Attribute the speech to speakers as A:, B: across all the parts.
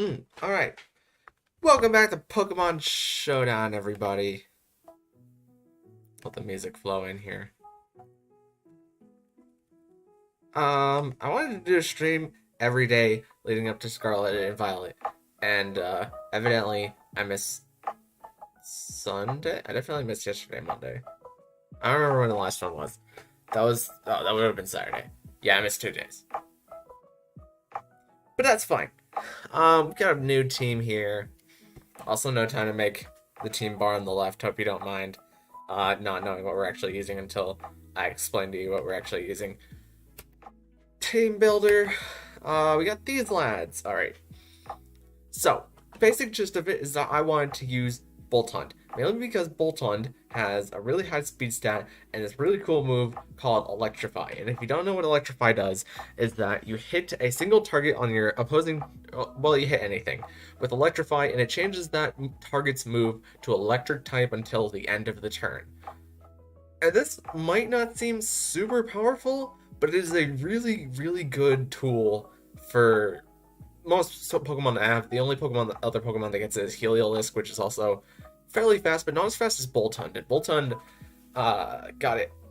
A: Alright. Welcome back to Pokemon Showdown, everybody. Let the music flow in here. I wanted to do a stream every day leading up to Scarlet and Violet. And, evidently, I missed Sunday? I definitely missed yesterday, Monday. I don't remember when the last one was. That would have been Saturday. Yeah, I missed 2 days. But that's fine. We got a new team here. Also, no time to make the team bar on the left. Hope you don't mind not knowing what we're actually using until I explain to you what we're actually using. Team builder. We got these lads. Alright. So, basic gist of it is that I wanted to use Bolt Hunt. Mainly because Bolt Hunt has a really high speed stat and this really cool move called Electrify. And if you don't know what Electrify does, is that you hit a single target on your opposing, well, you hit anything with Electrify, and it changes that target's move to Electric type until the end of the turn. And this might not seem super powerful, but it is a really, really good tool for most Pokemon to have. The only other Pokemon that gets it is Heliolisk, which is also fairly fast, but not as fast as Boltund. And Boltund,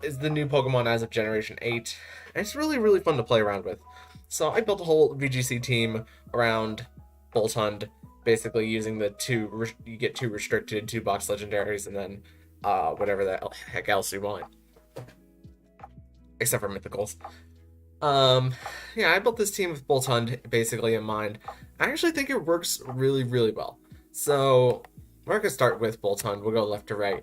A: is the new Pokemon as of Generation 8, and it's really, really fun to play around with. So I built a whole VGC team around Boltund, basically using you get two restricted, 2-box legendaries, and then whatever the heck else you want. Except for mythicals. Yeah, I built this team with Boltund basically in mind. I actually think it works really, really well. So we're not going to start with Boltund. We'll go left to right.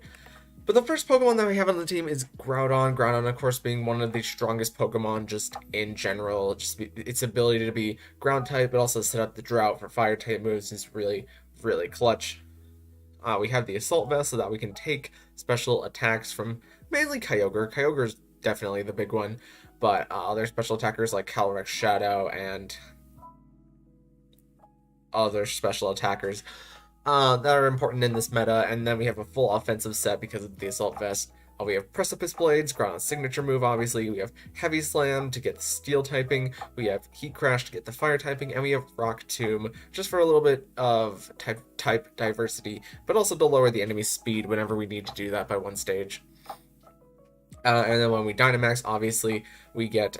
A: But the first Pokemon that we have on the team is Groudon. Groudon, of course, being one of the strongest Pokemon just in general. Just its ability to be ground type, but also set up the drought for fire type moves is really, really clutch. We have the Assault Vest so that we can take special attacks from mainly Kyogre. Kyogre is definitely the big one, but other special attackers like Calyrex Shadow and other special attackers that are important in this meta. And then we have a full offensive set because of the Assault Vest. We have Precipice Blades, Groudon's signature move, obviously. We have Heavy Slam to get the Steel typing. We have Heat Crash to get the Fire typing. And we have Rock Tomb just for a little bit of type diversity, but also to lower the enemy's speed whenever we need to do that by one stage. And then when we Dynamax, obviously, we get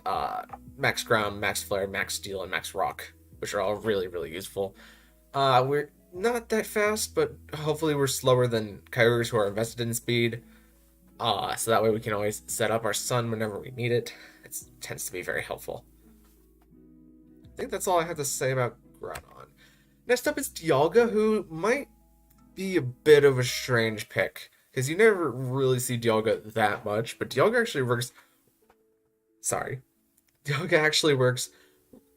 A: Max Ground, Max Flare, Max Steel, and Max Rock, which are all really, really useful. We're not that fast, but hopefully we're slower than Kyogres who are invested in speed. So that way we can always set up our Sun whenever we need it. It tends to be very helpful. I think that's all I have to say about Groudon. Next up is Dialga, who might be a bit of a strange pick, because you never really see Dialga that much, but Dialga actually works... Dialga actually works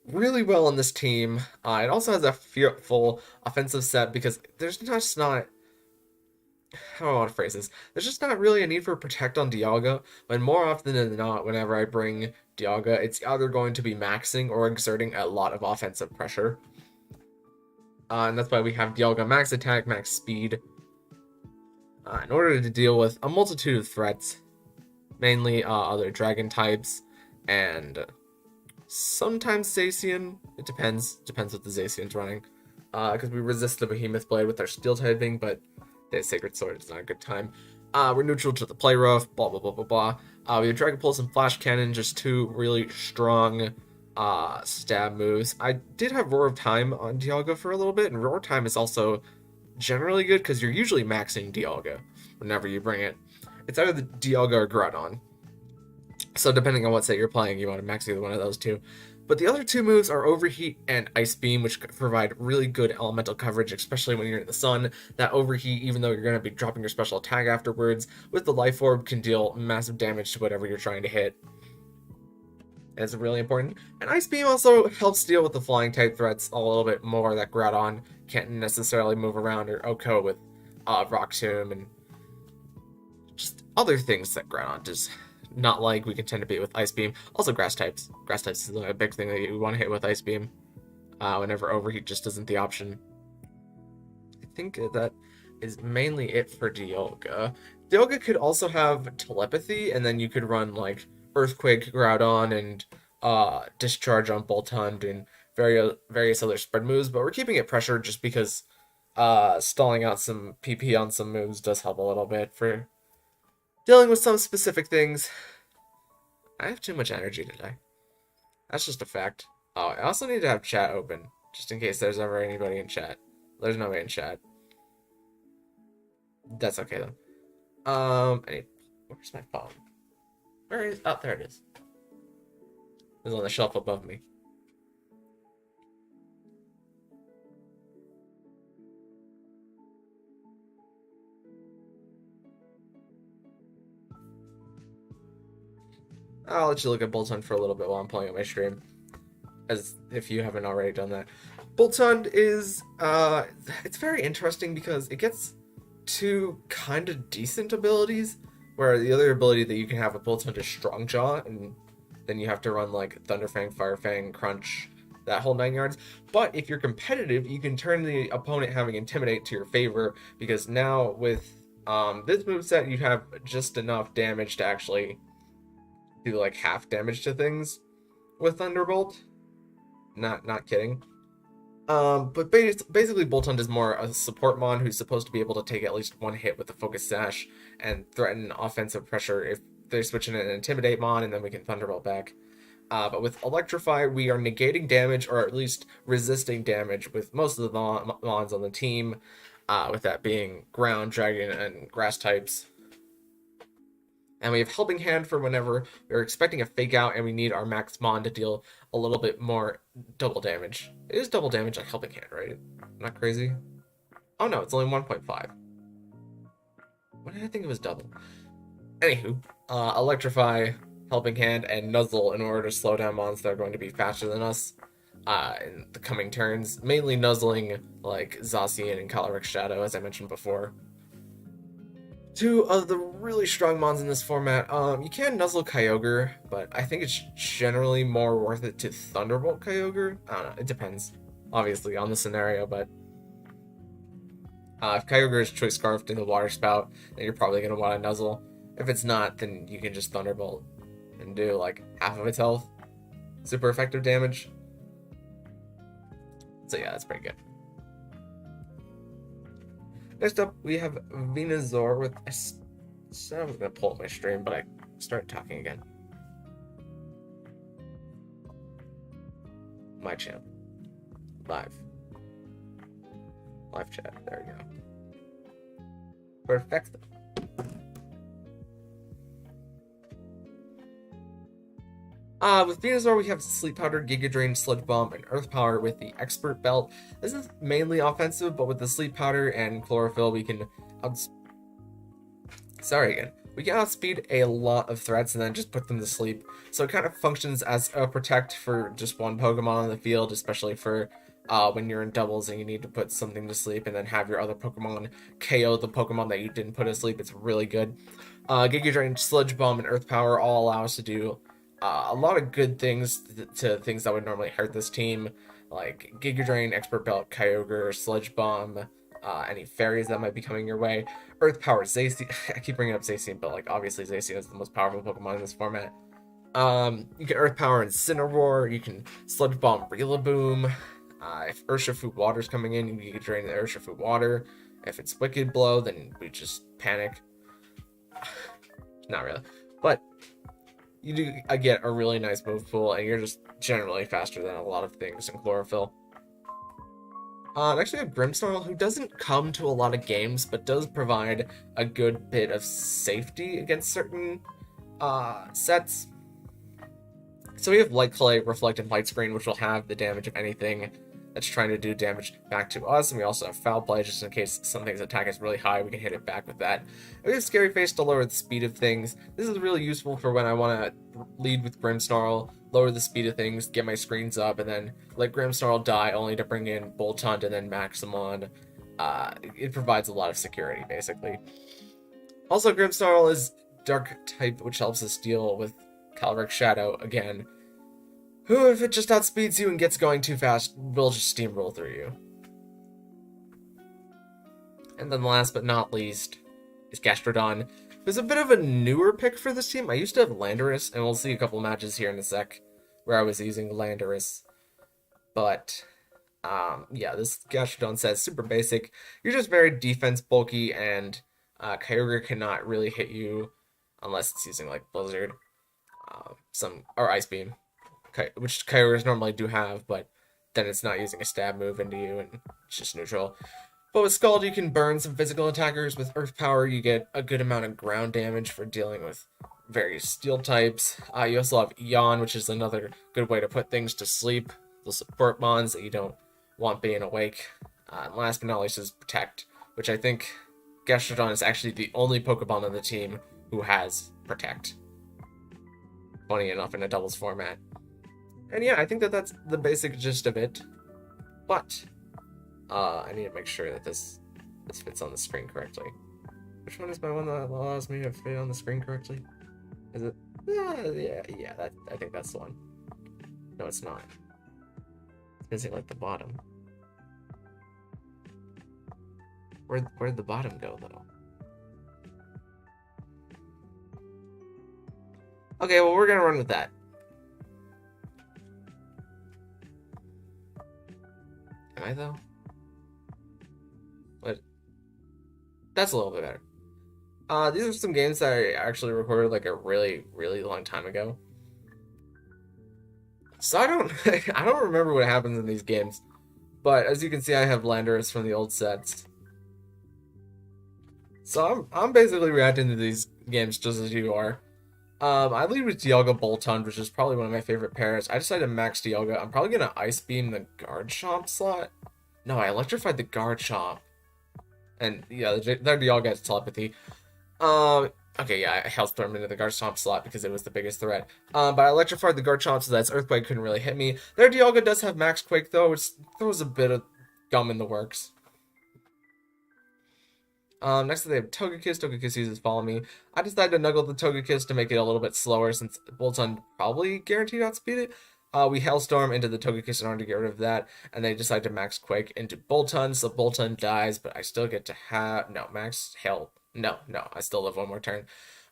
A: really well on this team. It also has a full offensive set because there's just not... How do I want to phrase this? There's just not really a need for Protect on Dialga, but more often than not, whenever I bring Dialga, it's either going to be maxing or exerting a lot of offensive pressure. And that's why we have Dialga Max Attack, Max Speed, in order to deal with a multitude of threats, mainly other Dragon types, and sometimes Zacian. It depends what the Zacian's running, because we resist the Behemoth Blade with our Steel typing, but the Sacred Sword is not a good time. We're neutral to the Play Rough, blah blah blah blah blah. We have Dragon Pulse and Flash Cannon, just two really strong stab moves. I did have Roar of Time on Dialga for a little bit, and Roar of Time is also generally good because you're usually maxing Dialga whenever you bring it. It's either the Dialga or Groudon. So depending on what set you're playing, you want to max either one of those two. But the other two moves are Overheat and Ice Beam, which provide really good elemental coverage, especially when you're in the sun. That Overheat, even though you're going to be dropping your special attack afterwards, with the Life Orb can deal massive damage to whatever you're trying to hit. And it's really important. And Ice Beam also helps deal with the flying type threats a little bit more that Groudon can't necessarily move around, or Oko with Rock Tomb and just other things that Groudon does not like. We can tend to beat with Ice Beam. Also Grass types. Grass types is a big thing that you want to hit with Ice Beam whenever Overheat just isn't the option. I think that is mainly it for Dialga. Dialga could also have Telepathy, and then you could run like Earthquake Groudon and Discharge on Boltund and various other spread moves, but we're keeping it pressured just because stalling out some PP on some moves does help a little bit for dealing with some specific things. I have too much energy today. That's just a fact. Oh, I also need to have chat open, just in case there's ever anybody in chat. There's nobody in chat. That's okay, though. Where's my phone? Where is... Oh, there it is. It's on the shelf above me. I'll let you look at Bolt Hunt for a little bit while I'm playing on my stream, as if you haven't already done that. Bolt Hunt is, it's very interesting because it gets two kind of decent abilities, where the other ability that you can have with Bolt Hunt is Strong Jaw, and then you have to run like Thunderfang, Firefang, Crunch, that whole 9 yards. But if you're competitive, you can turn the opponent having Intimidate to your favor, because now with this moveset, you have just enough damage to actually do like half damage to things with Thunderbolt. Not kidding. But basically Bolt Hunt is more a support mon who's supposed to be able to take at least one hit with the Focus Sash and threaten offensive pressure if they're switching an Intimidate mon, and then we can Thunderbolt back. But with Electrify, we are negating damage, or at least resisting damage with most of the mons on the team, with that being Ground, Dragon, and Grass types. And we have Helping Hand for whenever we're expecting a Fake Out and we need our max mon to deal a little bit more double damage. It is double damage like Helping Hand, right? Not crazy? Oh no, it's only 1.5. What did I think it was double? Anywho, Electrify, Helping Hand, and Nuzzle in order to slow down mons that are going to be faster than us in the coming turns. Mainly nuzzling like Zacian and Calyrex Shadow, as I mentioned before. Two of the really strong mons in this format. You can Nuzzle Kyogre, but I think it's generally more worth it to Thunderbolt Kyogre. I don't know, it depends, obviously, on the scenario, but if Kyogre is Choice Scarfed in the Water Spout, then you're probably going to want to Nuzzle. If it's not, then you can just Thunderbolt and do like half of its health. Super effective damage. So yeah, that's pretty good. Next up, we have Venusaur with... I said I was going to pull up my stream, but I started talking again. My channel. Live. Live chat. There we go. Perfecto. With Venusaur, we have Sleep Powder, Giga Drain, Sludge Bomb, and Earth Power with the Expert Belt. This is mainly offensive, but with the Sleep Powder and Chlorophyll, we can we can outspeed a lot of threats and then just put them to sleep. So it kind of functions as a protect for just one Pokemon on the field, especially for when you're in doubles and you need to put something to sleep and then have your other Pokemon KO the Pokemon that you didn't put to sleep. It's really good. Giga Drain, Sludge Bomb, and Earth Power all allow us to do a lot of good things to things that would normally hurt this team, like Giga Drain, Expert Belt, Kyogre, Sludge Bomb, any fairies that might be coming your way. Earth Power, Zacian. I keep bringing up Zacian, but like obviously Zacian is the most powerful Pokemon in this format. You can Earth Power Incineroar. You can Sludge Bomb Rillaboom. If Urshifu Water's coming in, you can drain the Urshifu Water. If it's Wicked Blow, then we just panic. Not really, but you do get a really nice move pool, and you're just generally faster than a lot of things in Chlorophyll. Next we have Grimmsnarl, who doesn't come to a lot of games, but does provide a good bit of safety against certain sets. So we have Light Clay, Reflect, and Light Screen, which will have the damage of anything that's trying to do damage back to us, and we also have Foul Play, just in case something's attack is really high, we can hit it back with that. And we have Scary Face to lower the speed of things. This is really useful for when I want to lead with Grimmsnarl, lower the speed of things, get my screens up, and then let Grimmsnarl die, only to bring in Bolt Hunt and then Maximon. It provides a lot of security, basically. Also, Grimmsnarl is Dark type, which helps us deal with Calyrex Shadow again, who, if it just outspeeds you and gets going too fast, will just steamroll through you. And then last but not least is Gastrodon, who's a bit of a newer pick for this team. I used to have Landorus, and we'll see a couple matches here in a sec where I was using Landorus. But yeah, this Gastrodon says super basic. You're just very defense bulky, and Kyogre cannot really hit you unless it's using like Blizzard, some or Ice Beam, which Kyogres normally do have, but then it's not using a stab move into you, and it's just neutral. But with Scald, you can burn some physical attackers. With Earth Power, you get a good amount of ground damage for dealing with various steel types. You also have Yawn, which is another good way to put things to sleep. The support bonds that you don't want being awake. And last but not least is Protect, which I think Gastrodon is actually the only Pokemon on the team who has Protect. Funny enough, in a doubles format. And yeah, I think that that's the basic gist of it. But I need to make sure that this fits on the screen correctly. Which one is my one that allows me to fit on the screen correctly? Is it? Yeah. I think that's the one. No, it's not. It's missing like the bottom. Where'd the bottom go though? Okay, well we're gonna run with that. Am I though? What? That's a little bit better. These are some games that I actually recorded like a really, really long time ago. So I don't I don't remember what happens in these games. But as you can see, I have Landorus from the old sets. So I'm basically reacting to these games just as you are. I lead with Dialga Boltund, which is probably one of my favorite pairs. I decided to max Dialga. I'm probably gonna Ice Beam the Garchomp slot. No, I electrified the Garchomp. And yeah, their Dialga has telepathy. Okay, yeah, I Hailstorm into the Garchomp slot because it was the biggest threat. But I electrified the Garchomp so that Earthquake couldn't really hit me. Their Dialga does have Max Quake though, which throws a bit of gum in the works. Next they have Togekiss. Togekiss uses Follow Me. I decided to Nuggle the Togekiss to make it a little bit slower since Boltund probably guaranteed outspeed it. We Hailstorm into the Togekiss in order to get rid of that, and they decide to Max Quake into Boltund, so Boltund dies, but I still get to have... No, Max Hail... No, I still live one more turn.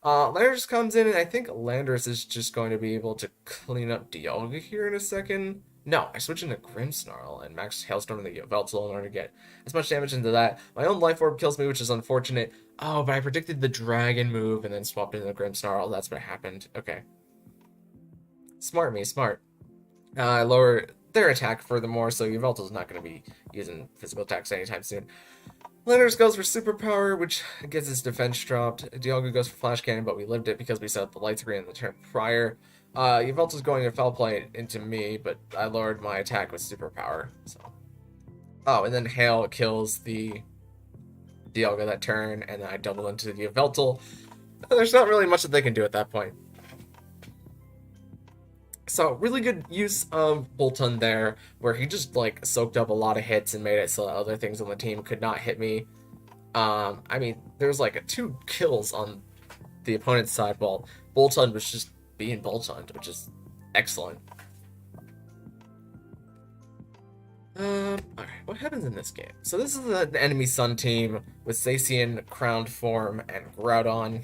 A: Landorus comes in, and I think Landorus is just going to be able to clean up Dialga here in a second. No, I switch into Grimmsnarl and Max Hailstorm into the Yveltal in order to get as much damage into that. My own Life Orb kills me, which is unfortunate. Oh, but I predicted the Dragon move and then swapped into the Grimmsnarl. That's what happened. Okay. Smart me, smart. I lower their attack furthermore, so Yveltal's not going to be using physical attacks anytime soon. Landorus goes for Superpower, which gets his defense dropped. Dialga goes for Flash Cannon, but we lived it because we set up the Light Screen in the turn prior. Yveltal's going to Foul Play into me, but I lowered my attack with Superpower. So, oh, and then Hail kills the Dialga that turn, and then I double into the Yveltal. There's not really much that they can do at that point. So, really good use of Boltund there, where he just, like, soaked up a lot of hits and made it so that other things on the team could not hit me. I mean, there's, like, 2 kills on the opponent's side, while Boltund was just being Boltund, which is excellent. Alright, what happens in this game? So this is the enemy Sun team with Zacian, Crowned Form, and Groudon.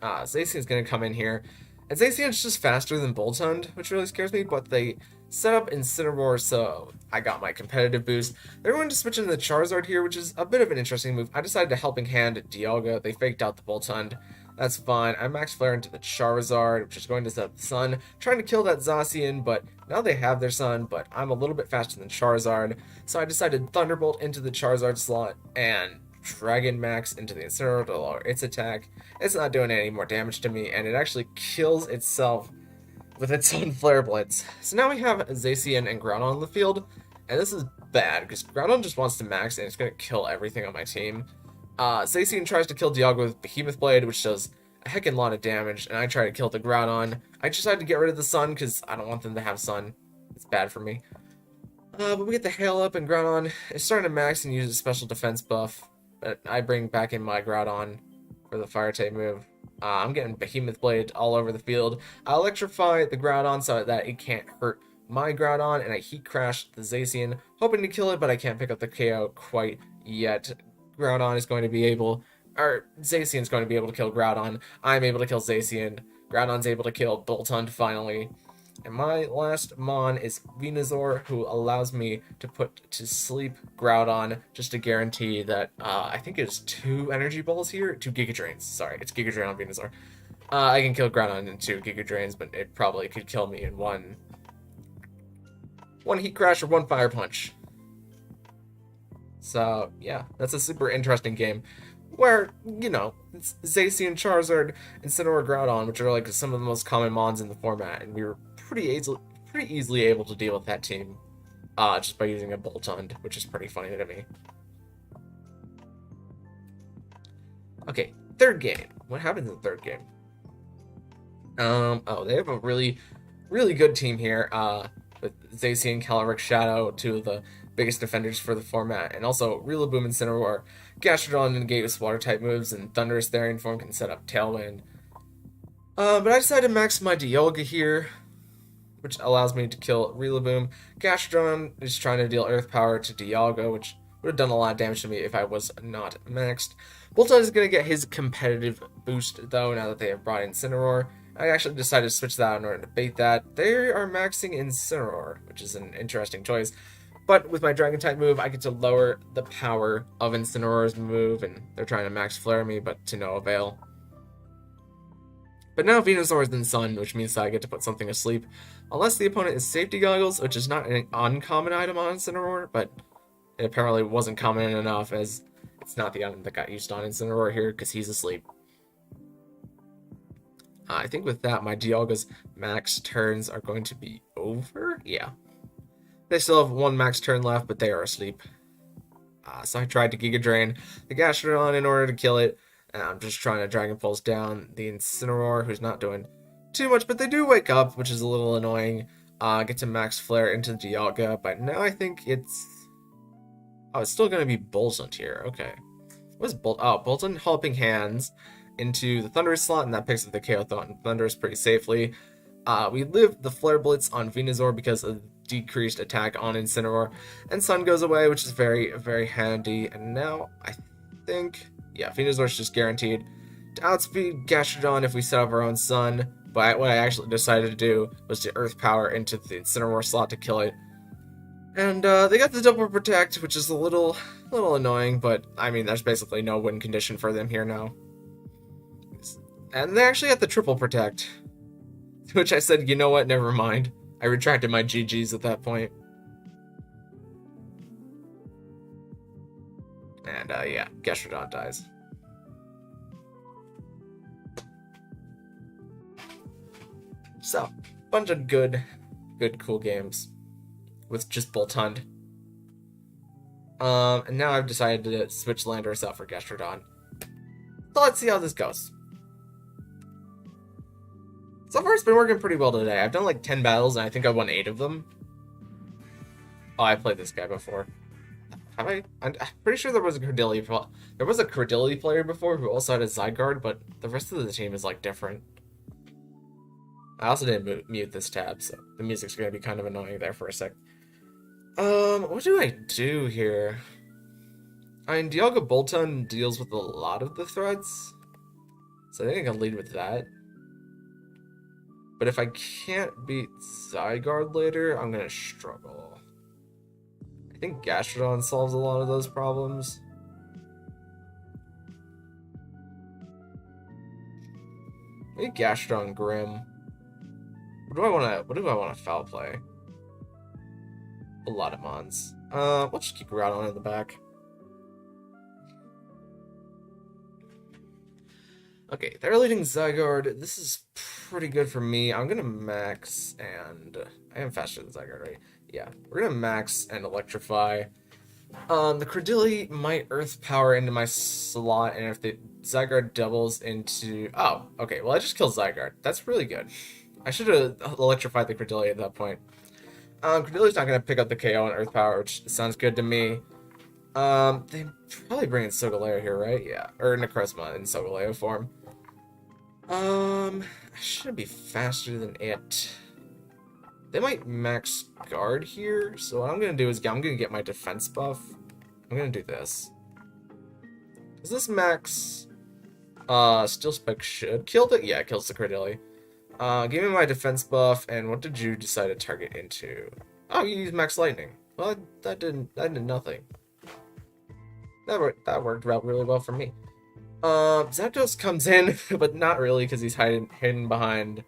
A: Zacian's gonna come in here. And Zacian's just faster than Boltund, which really scares me, but they set up Incineroar, so I got my competitive boost. They're going to switch into the Charizard here, which is a bit of an interesting move. I decided to Helping Hand Dialga. They faked out the Boltund. That's fine. I Max Flare into the Charizard, which is going to set up the Sun, trying to kill that Zacian, but now they have their Sun, but I'm a little bit faster than Charizard, so I decided Thunderbolt into the Charizard slot, and Dragon Max into the Incineroar to lower its attack. It's not doing any more damage to me, and it actually kills itself with its own Flare Blitz. So now we have Zacian and Groudon on the field, and this is bad, because Groudon just wants to max, and it's going to kill everything on my team. Zacian tries to kill Dialga with Behemoth Blade, which does a heckin' lot of damage, and I try to kill the Groudon. I decided to get rid of the Sun, because I don't want them to have Sun. It's bad for me. But we get the Hail up, and Groudon is starting to max and use a special defense buff. But I bring back in my Groudon for the Fire type move. I'm getting Behemoth Blade all over the field. I electrify the Groudon so that it can't hurt my Groudon, and I Heat Crash the Zacian, hoping to kill it, but I can't pick up the KO quite yet. Groudon is going to be able, or Zacian's going to be able to kill Groudon. I'm able to kill Zacian. Groudon's able to kill Boltund finally. And my last Mon is Venusaur, who allows me to put to sleep Groudon just to guarantee that I think it's 2 energy balls here, 2 Giga Drains. Sorry, it's Giga Drain on Venusaur. I can kill Groudon in 2 Giga Drains, but it probably could kill me in one Heat Crash or 1 Fire Punch. So yeah, that's a super interesting game where, you know, it's Zacian, Charizard, and Incineroar, Groudon, which are like some of the most common mons in the format, and we were pretty easily able to deal with that team just by using a Boltund, which is pretty funny to me. Okay, third game. What happens in the third game? Oh, they have a really good team here, with Zacian, Calyrex, Shadow, 2 of the biggest defenders for the format, and also Rillaboom, Incineroar, Gastrodon negate with water-type moves, and Thunderous Therian form can set up Tailwind. But I decided to max my Dialga here, which allows me to kill Rillaboom. Gastrodon is trying to deal Earth Power to Dialga, which would have done a lot of damage to me if I was not maxed. Boltund is going to get his competitive boost, though, now that they have brought in Incineroar. I actually decided to switch that in order to bait that. They are maxing Incineroar, which is an interesting choice. But with my Dragon-type move, I get to lower the power of Incineroar's move, and they're trying to max Flare me, but to no avail. But now Venusaur is in Sun, which means that I get to put something to sleep. Unless the opponent is Safety Goggles, which is not an uncommon item on Incineroar, but it apparently wasn't common enough, as it's not the item that got used on Incineroar here, because he's asleep. I think with that, my Dialga's max turns are going to be over? Yeah. They still have 1 max turn left, but they are asleep. So I tried to Giga Drain the Gastrodon in order to kill it. And I'm just trying to Dragon Pulse down the Incineroar, who's not doing too much, but they do wake up, which is a little annoying. Get to max Flare into the Dialga, but now I think it's... Oh, it's still going to be Boltund here. Okay. What's Boltund Helping Hands into the Thunderous slot, and that picks up the KO Thunderous pretty safely. We live the Flare Blitz on Venusaur because of decreased attack on Incineroar, and Sun goes away, which is very handy. And now I think, yeah, Venusaur's just guaranteed to outspeed Gastrodon if we set up our own Sun. But what I actually decided to do was to Earth Power into the Incineroar slot to kill it. And they got the double protect, which is a little annoying, but I mean, there's basically no win condition for them here now. And they actually had the triple protect, which I said, you know what, never mind. I retracted my GGs at that point. And yeah, Gastrodon dies. So, bunch of good cool games with just Boltund. And now I've decided to switch Landorus out for Gastrodon. So let's see how this goes. So far, it's been working pretty well today. I've done like 10 battles, and I think I won 8 of them. Oh, I played this guy before. Have I? I'm pretty sure there was a Credility player before who also had a Zygarde, but the rest of the team is like different. I also didn't mute this tab, so the music's gonna be kind of annoying there for a sec. What do I do here? I mean, Dialga Boltund deals with a lot of the threats, so I think I can lead with that. But if I can't beat Zygarde later, I'm gonna struggle. I think Gastrodon solves a lot of those problems. Maybe Gastrodon Grim. What do I wanna foul play? A lot of mons. We'll just keep Groudon in the back. Okay, they're leading Zygarde. This is pretty good for me. I'm gonna max and... I am faster than Zygarde, right? Yeah, we're gonna max and electrify. The Credility might Earth Power into my slot, and if the Zygarde doubles into... Oh, okay, well I just killed Zygarde. That's really good. I should have electrified the Credility at that point. Credility's not gonna pick up the KO and Earth Power, which sounds good to me. They probably bring in Solgaleo here, right? Yeah, or Necrozma in Solgaleo form. I shouldn't be faster than it. They might max guard here, so what I'm gonna do is I'm gonna get my defense buff. I'm gonna do this. Does this max Steel Spike should kill it? Yeah, it kills the Credility. Give me my defense buff, and what did you decide to target into? Oh, you used Max Lightning. Well, that did nothing. That worked out really well for me. Zapdos comes in, but not really, because he's hidden behind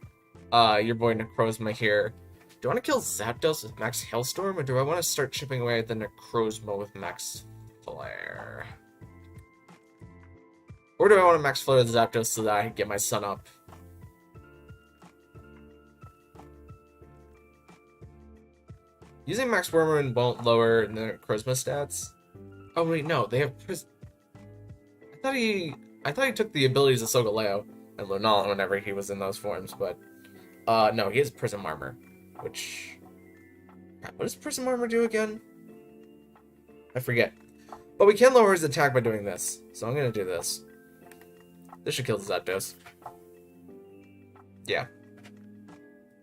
A: your boy Necrozma here. Do I want to kill Zapdos with Max Hailstorm, or do I want to start chipping away at the Necrozma with Max Flare? Or do I want to Max Flare the Zapdos so that I can get my sun up? Using Max Wormwood won't lower the Necrozma stats. Oh wait, no, they have I thought he took the abilities of Solgaleo and Lunala whenever he was in those forms, but no, he has Prism Armor, which what does Prism Armor do again? I forget. But we can lower his attack by doing this, so I'm gonna do this. This should kill the Zapdos. Yeah.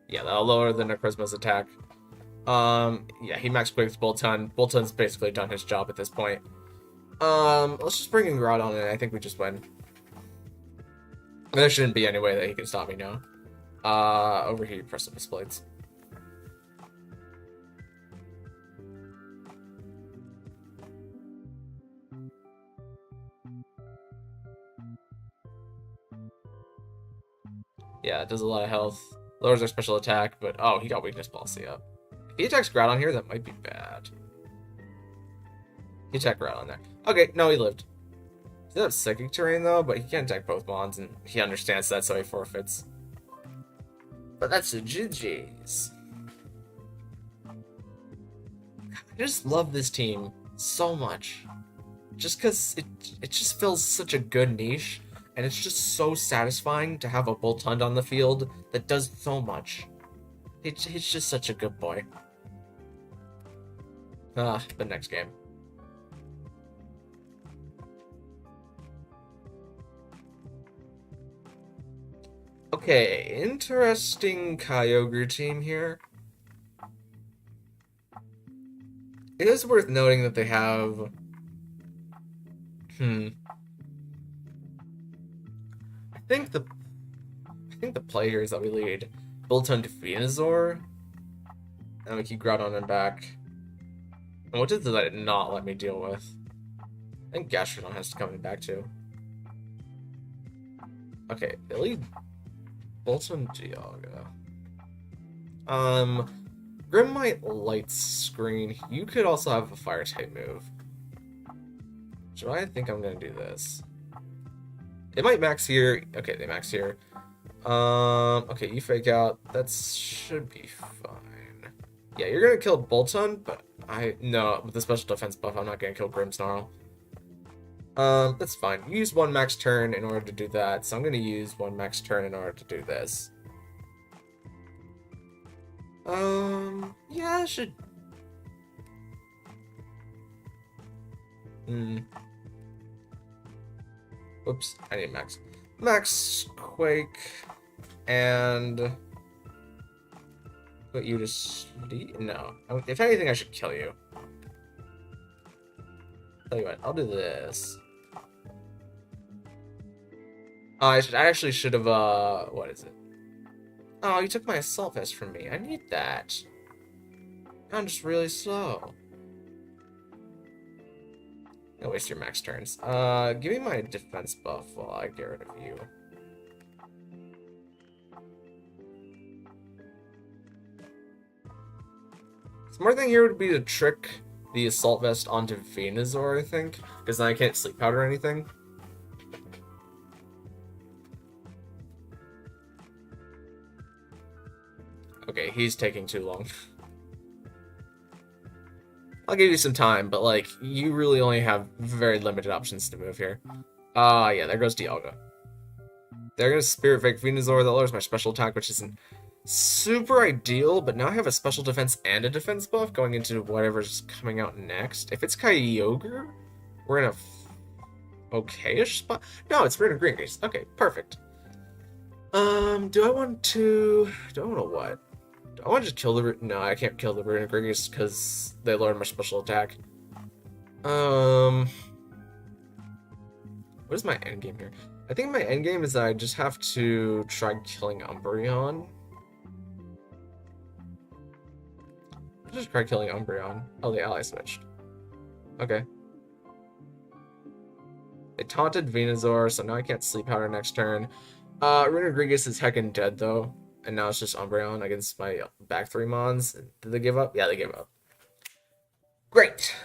A: Yeah, that'll lower the Necrozma's attack. Yeah, he max quakes Boltund. Boltund's basically done his job at this point. Let's just bring in Groudon and I think we just win. There shouldn't be any way that he can stop me now. Over here, Precipice Blades. Yeah, it does a lot of health. Lowers our special attack, but oh, he got weakness policy up. If he attacks Groudon here, that might be bad. He attacked Groudon there. Okay, no, he lived. He does have Psychic Terrain though, but he can't attack both Mons, and he understands that, so he forfeits. But that's the GG's. I just love this team so much. Just because it just fills such a good niche, and it's just so satisfying to have a Boltund on the field that does so much. He's just such a good boy. The next game. Okay, interesting Kyogre team here. It is worth noting that they have... I think the play here is that we lead Boltund to Venusaur, and we keep Groudon in back. And what did that not let me deal with? I think Gastrodon has to come in back too. Okay, they lead Boltund Dialga. Grim might Light Screen. You could also have a Fire type move. So I think I'm gonna do this. They might max here. Okay, they max here. Okay, you fake out. That should be fine. Yeah, you're gonna kill Boltund, but no, with the special defense buff, I'm not gonna kill Grimmsnarl. That's fine. Use one max turn in order to do that, so I'm gonna use one max turn in order to do this. Yeah, I should... Whoops, I need max. Max Quake, and... Put you to sleep? No. If anything, I should kill you. Tell you what, I'll do this. I actually should have, what is it? Oh, you took my Assault Vest from me. I need that. I'm just really slow. Don't waste your max turns. Give me my defense buff while I get rid of you. Smart thing here would be to trick the Assault Vest onto Venusaur, I think, because then I can't Sleep Powder or anything. Okay, he's taking too long. I'll give you some time, but, like, you really only have very limited options to move here. Yeah, there goes Dialga. They're gonna Spirit Fake Venusaur. That lowers my special attack, which isn't super ideal, but now I have a special defense and a defense buff going into whatever's coming out next. If it's Kyogre, we're in a okay-ish spot. No, it's Rune Green Gaze. Okay, perfect. Do I want what? Do I want to just kill the... No, I can't kill the Rune Green Gaze because they lowered my special attack. What is my end game here? I think my endgame is that I just have to try killing Umbreon. Just try killing Umbreon. Oh, the ally switched. Okay. They taunted Venusaur, so now I can't Sleep Powder next turn. Renegrigus is heckin' dead, though. And now it's just Umbreon against my back 3 Mons. Did they give up? Yeah, they gave up. Great!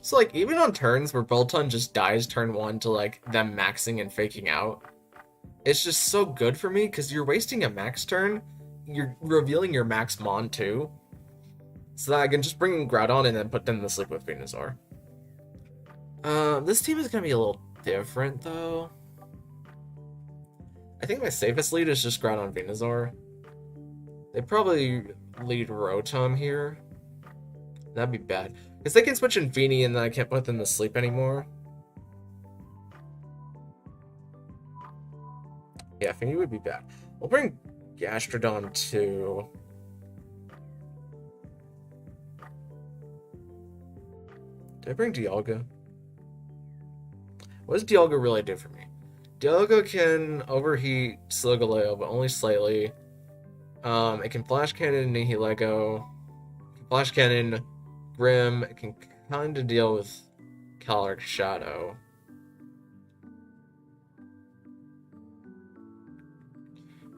A: So, like, even on turns where Bolton just dies turn 1 to, like, them maxing and faking out, it's just so good for me, because you're wasting a max turn, you're revealing your max Mon, too, so that I can just bring in Groudon and then put them to sleep with Venusaur. This team is going to be a little different, though. I think my safest lead is just Groudon Venusaur. They probably lead Rotom here. That'd be bad. Because they can switch in Feeny and then I can't put them to sleep anymore. Yeah, Feeny would be bad. We'll bring Gastrodon too. Did I bring Dialga? What does Dialga really do for me? Dialga can overheat Solgaleo, but only slightly. It can Flash Cannon Nihilego. Flash Cannon Grim. It can kind of deal with Calyrex Shadow.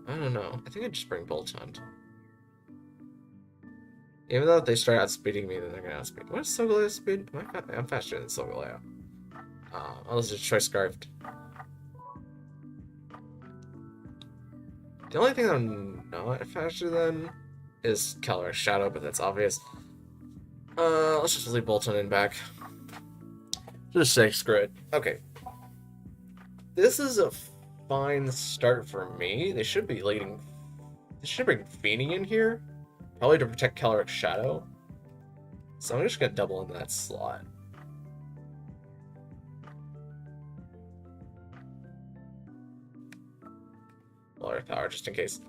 A: I don't know. I think I'd just bring Boltund. Even though if they start outspeeding me, then they're gonna outspeed. What is Solgaleo's speed? I'm faster than Solgaleo. Unless it's Choice Scarfed. The only thing I'm not faster than is Calyrex Shadow, but that's obvious. Let's just leave Bolton in back. Just say screw it. Okay. This is a fine start for me. They should be leading. They should bring Feeny in here. Probably to protect Calyrex Shadow. So I'm just gonna double into that slot. Earth Power, just in case.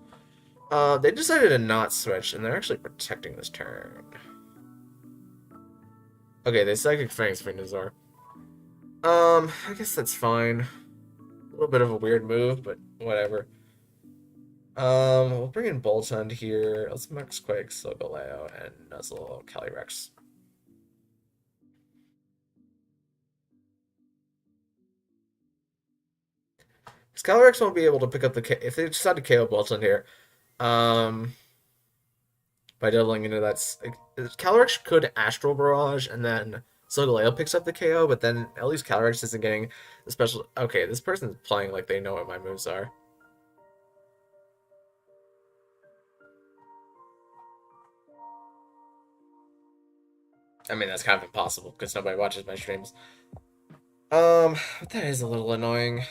A: They decided to not switch, and they're actually protecting this turn. Okay, they Psychic Fangs Venusaur. I guess that's fine. A little bit of a weird move, but whatever. We'll bring in Boltund here. Let's Max Quake, Solgaleo, and Nuzzle Calyrex. Because Calyrex won't be able to pick up the if they decide to KO Boltund here. By doubling into that, Calyrex could Astral Barrage, and then Solgaleo picks up the KO, but then at least Calyrex isn't getting the special. Okay, this person's playing like they know what my moves are. I mean, that's kind of impossible because nobody watches my streams. But that is a little annoying.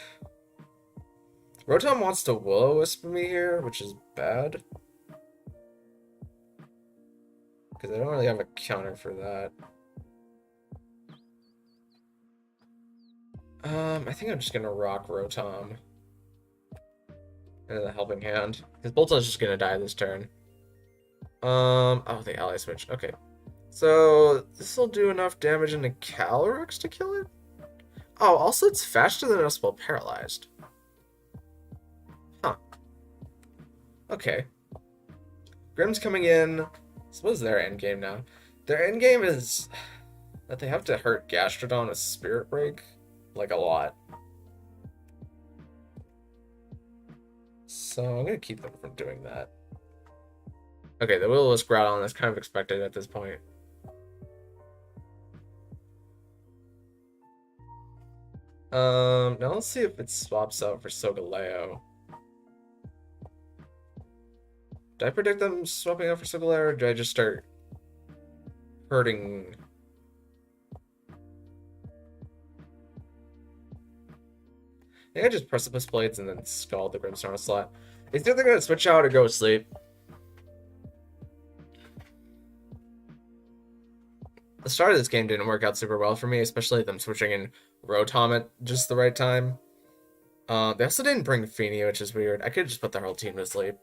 A: Rotom wants to Will-O-Wisp me here, which is bad. Because I don't really have a counter for that. I think I'm just gonna rock Rotom into the Helping Hand. Because Bolton's just gonna die this turn. Oh, the ally switch. Okay. So, this will do enough damage into Calyrex to kill it? Oh, also it's faster than us while paralyzed. Huh. Okay. Grim's coming in. So what is their endgame now? Their endgame is that they have to hurt Gastrodon with Spirit Break. Like, a lot. So I'm going to keep them from doing that. Okay, the Will-O-Wisp Groudon is kind of expected at this point. Now let's see if it swaps out for Solgaleo. Do I predict them swapping out for Solgaleo, or do I just start hurting? I think I just Precipice Blades and then Scald the Grimmsnarl slot. It's either going to switch out or go to sleep. The start of this game didn't work out super well for me, especially them switching in Rotom at just the right time. They also didn't bring Feeny, which is weird. I could just put their whole team to sleep.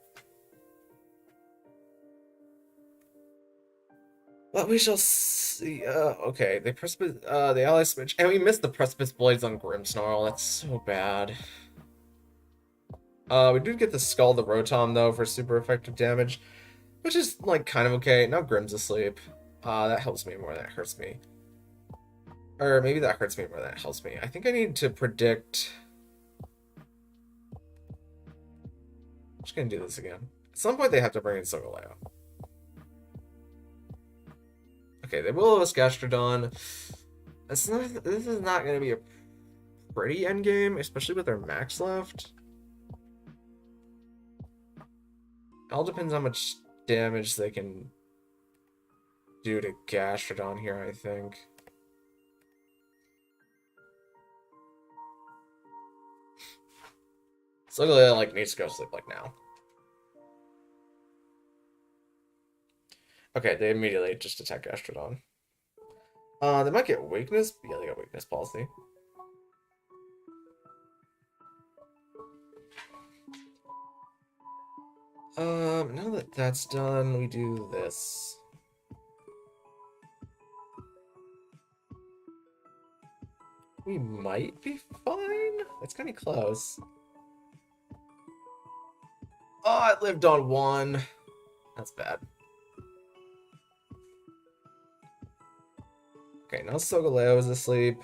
A: But we shall see. Okay, the ally switch, and we missed the precipice blades on Grimmsnarl. That's so bad. We did get the Skull the Rotom though for super effective damage, which is like kind of okay. Now Grimm's asleep. That helps me more than it hurts me. Or maybe that hurts me more than it helps me. I think I need to predict. I'm just gonna do this again. At some point they have to bring in Solgaleo. Okay, they will have us Gastrodon. This is not gonna be a pretty endgame, especially with their max left. It all depends how much damage they can do to Gastrodon here, I think. Solgaleo like needs to go to sleep like now. Okay, they immediately just attack Gastrodon. They might get weakness. Yeah, they got weakness policy. Now that that's done, we do this. We might be fine. It's kind of close. Oh, it lived on one. That's bad. Okay, now Solgaleo is asleep.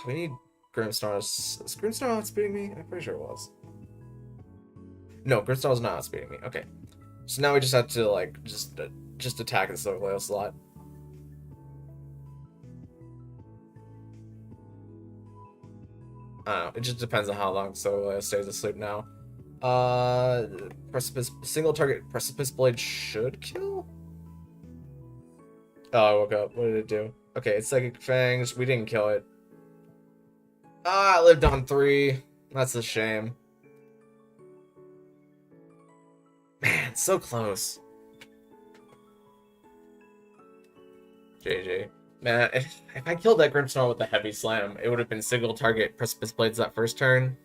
A: We need Grimmsnarl. Is Grimmsnarl outspeeding me? I'm pretty sure it was. No, Grimmsnarl's not outspeeding me. Okay. So now we just have to, like, just attack the Solgaleo slot. I don't know. It just depends on how long Solgaleo stays asleep now. Single target Precipice Blade should kill? Oh, I woke up. What did it do? Okay, it's Psychic Fangs. We didn't kill it. Ah, it lived on 3. That's a shame. Man, so close. JJ. Man, if I killed that Grimmsnarl with the Heavy Slam, it would have been single target Precipice Blades that first turn.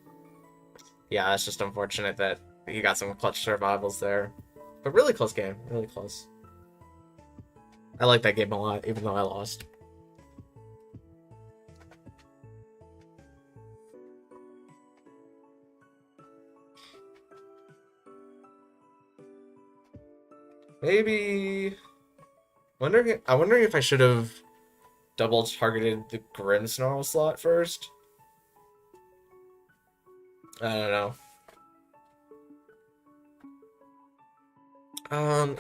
A: Yeah, it's just unfortunate that he got some clutch survivals there. But really close game. Really close. I like that game a lot, even though I lost. Maybe... I'm wondering if I should have double targeted the Grimmsnarl slot first. I don't know.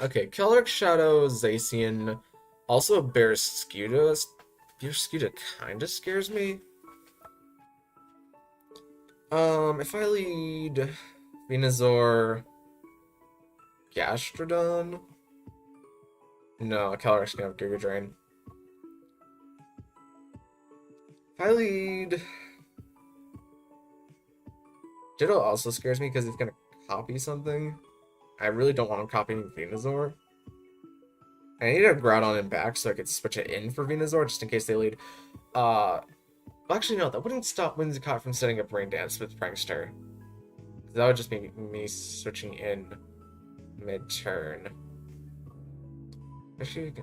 A: Okay, Calyrex Shadow, Zacian, also Barraskewda. Barraskewda kinda scares me. If I lead Venusaur, Gastrodon. No, Calyrex can have Giga Drain. If I lead Ditto also scares me because he's gonna copy something. I really don't want him copying Venusaur. I need to Groudon him back so I could switch it in for Venusaur just in case they lead. Actually, no, that wouldn't stop Whimsicott from setting up Rain Dance with Prankster. That would just be me switching in mid-turn. Actually,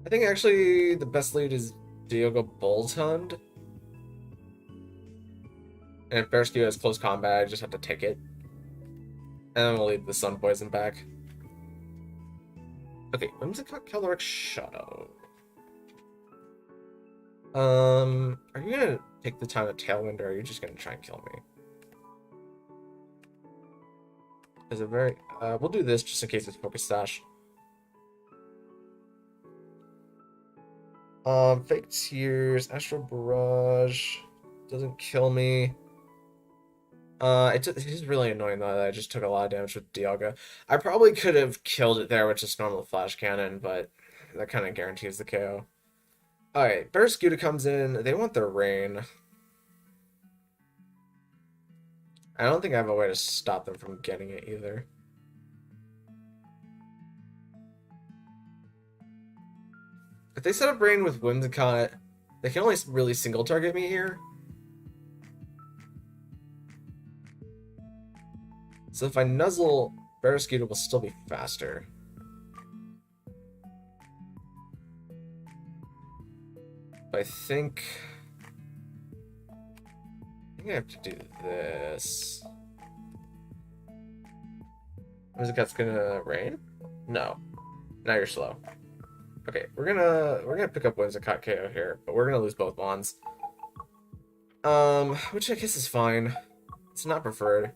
A: I think actually the best lead is Diogo Boltund. And if Barraskewda has close combat, I just have to take it. And then we'll lead the Sun Poison back. Okay, Whimsicott, Calyrex Shadow. Are you gonna take the time of Tailwind, or are you just gonna try and kill me? Is it very... we'll do this just in case it's Focus Sash. Fake Tears, Astral Barrage doesn't kill me. It is really annoying though that I just took a lot of damage with Dialga. I probably could have killed it there with just normal Flash Cannon, but that kind of guarantees the KO. Alright, Barraskewda comes in. They want their Rain. I don't think I have a way to stop them from getting it either. If they set up Rain with Whimsicott, they can only really single target me here. So if I nuzzle, Barraskewda will still be faster. I think I have to do this. Whimsica's gonna rain? No. Now you're slow. Okay, we're gonna pick up Whimsicott KO here, but we're gonna lose both Mons. Which I guess is fine. It's not preferred.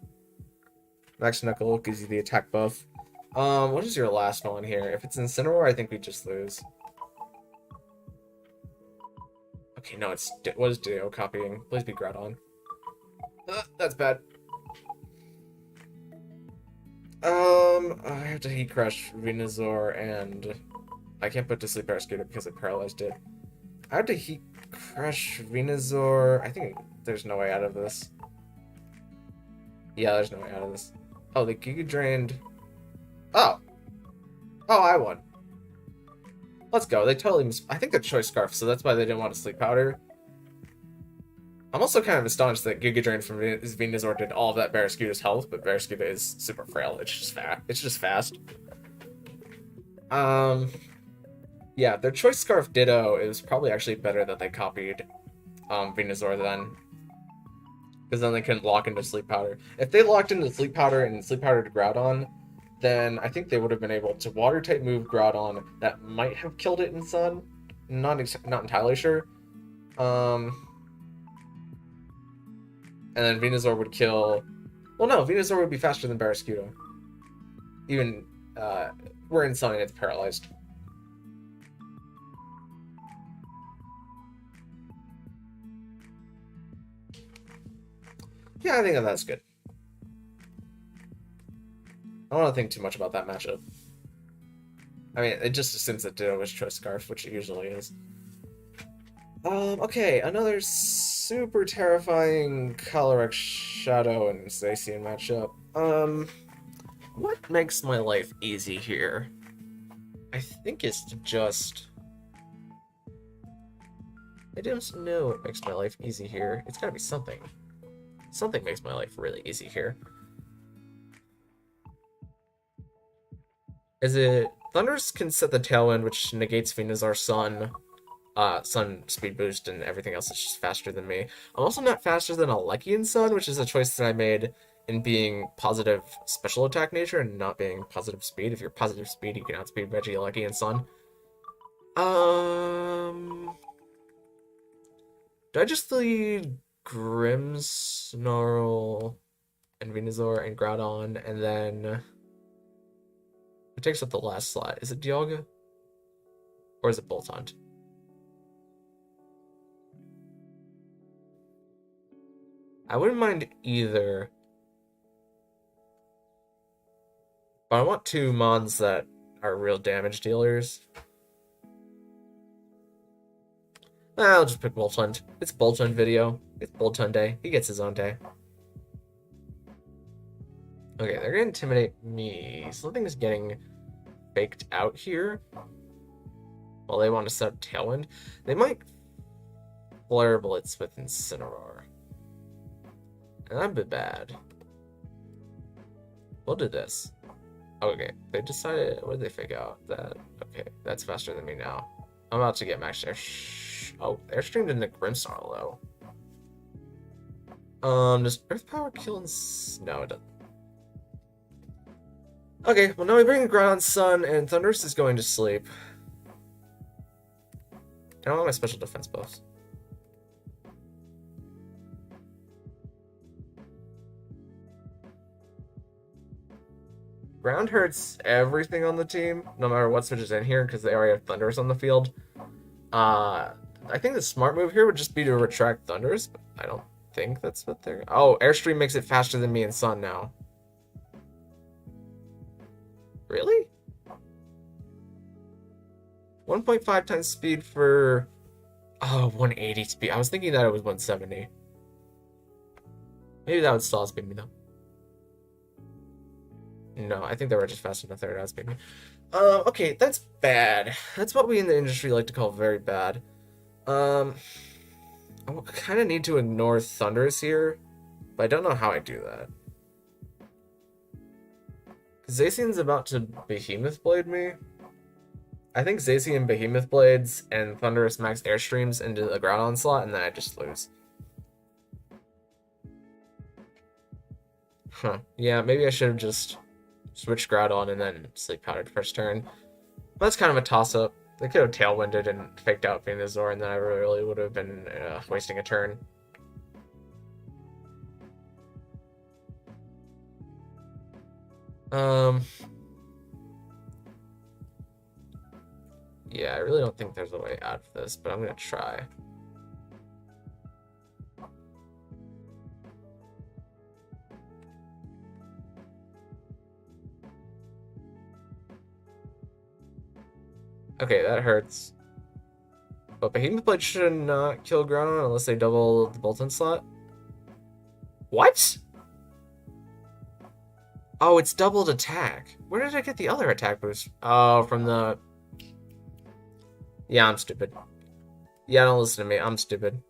A: Max Knuckle gives you the attack buff. What is your last one here? If it's Incineroar, I think we just lose. Okay, no, what is Dio copying? Please be Groudon. That's bad. I have to Heat Crush Venusaur, and I can't put to sleep Barraskewda because I paralyzed it. I have to Heat Crush Venusaur. I think there's no way out of this. Yeah, there's no way out of this. Oh, the Giga Drained. Oh! Oh, I won. Let's go. They totally I think they're Choice Scarf, so that's why they didn't want to Sleep Powder. I'm also kind of astonished that Giga Drain from Venusaur did all of that Barraskewda's health, but Barraskewda is super frail. It's just fast. It's just fast. Yeah, their Choice Scarf Ditto is probably actually better that they copied Venusaur then. Because then they couldn't lock into Sleep Powder. If they locked into Sleep Powder and Sleep Powder to Groudon, then I think they would have been able to Water-type move Groudon that might have killed it in Sun. Not entirely sure. And then Venusaur would kill... Well, no, Venusaur would be faster than Barraskewda. Even, we're in Sun and it's paralyzed. Yeah, I think that's good. I don't want to think too much about that matchup. I mean, it just assumes that Ditto is Choice Scarf, which it usually is. Okay, another super terrifying Calyrex Shadow and Zacian matchup. What makes my life easy here? I think it's just... I don't know what makes my life easy here. It's gotta be something. Something makes my life really easy here. Is it... Thundurus can set the Tailwind, which negates Venusaur's Sun speed boost, and everything else is just faster than me. I'm also not faster than Alekian Sun, which is a choice that I made in being positive special attack nature and not being positive speed. If you're positive speed, you can outspeed Reggie, Alekian Sun. Do I just lead Grimmsnarl and Venusaur and Groudon, and then... Who takes up the last slot? Is it Dialga? Or is it Boltund? I wouldn't mind either. But I want two Mons that are real damage dealers. I'll just pick Boltund. It's Boltund video. It's Boltund day. He gets his own day. Okay, they're gonna intimidate me. Something's getting faked out here. Well, they want to set up Tailwind. They might Flare Blitz with Incineroar. And that'd be bad. We'll do this. Okay, they decided... What did they figure out? That... Okay, that's faster than me now. I'm about to get max air. Oh, Airstream into Grimmsnarl, though. Does Earth Power kill... No, it doesn't. Okay, well now we bring Groudon Sun, and Thundurus is going to sleep. I don't want my special defense buffs. Ground hurts everything on the team, no matter what switches in here, because they already have Thundurus on the field. I think the smart move here would just be to retract Thundurus, but I don't think that's what they're... Oh, Airstream makes it faster than me and Sun now. Really? 1.5 times speed for... Oh, 180 speed. I was thinking that it was 170. Maybe that would still outspeed me, though. No, I think they were just fast enough there to outspeed me. Okay, that's bad. That's what we in the industry like to call very bad. I kind of need to ignore Thundurus here, but I don't know how I do that. Zacian's about to Behemoth Blade me. I think Zacian Behemoth Blades and Thunderous Max Airstreams into the Groudon slot, and then I just lose. Huh. Yeah, maybe I should have just switched Groudon and then Sleep Powdered first turn. But that's kind of a toss-up. They could have Tailwinded and faked out Venusaur, and then I really would have been wasting a turn. Yeah, I really don't think there's a way out of this, but I'm gonna try. Okay, that hurts. But Behemoth Blade should not kill Groudon unless they double the Bolton slot. What? Oh, it's doubled attack. Where did I get the other attack boost? Oh, from the... Yeah, I'm stupid. Yeah, don't listen to me. I'm stupid.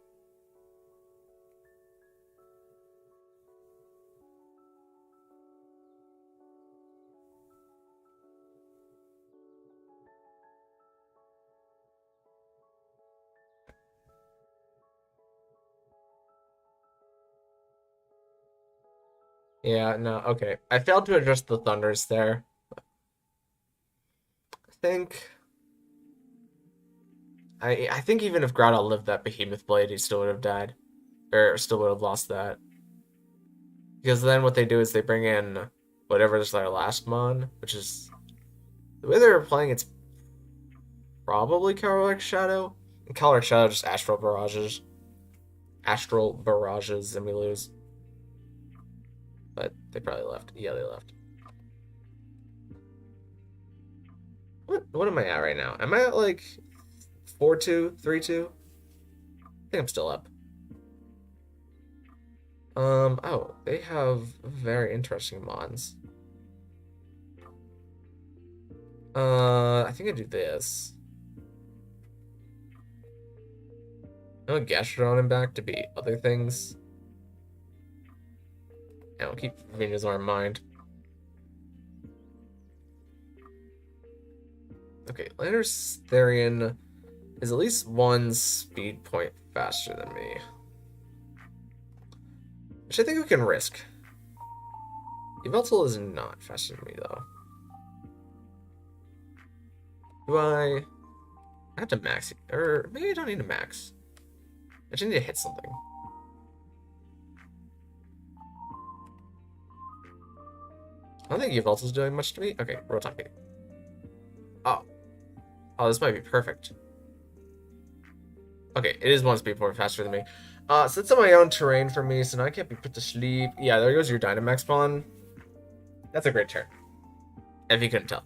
A: Yeah, no, okay. I failed to address the Thunders there. I think... I think even if Groudon lived that Behemoth Blade, he still would have died. Or still would have lost that. Because then what they do is they bring in whatever is their last mon, which is... The way they're playing, it's probably Calyrex Shadow. And Calyrex Shadow just Astral Barrages. Astral Barrages, and we lose. But they probably left. Yeah, they left. What am I at right now? Am I at like 4-2, 3-2? I think I'm still up. Oh, they have very interesting mons. I think I do this. I'm gonna Gastrodon him back to be other things. I'll keep Venusaur in mind. Okay, Landorus Therian is at least one speed point faster than me. Which I think we can risk. Yveltal is not faster than me, though. Do I have to max it? Or maybe I don't need to max. I just need to hit something. I don't think Yveltal's doing much to me. Okay, Rotom. Oh. Oh, this might be perfect. Okay, it is one speed point faster than me. So it's on my own terrain for me, so now I can't be put to sleep. Yeah, there goes your Dynamax spawn. That's a great turn. If you couldn't tell.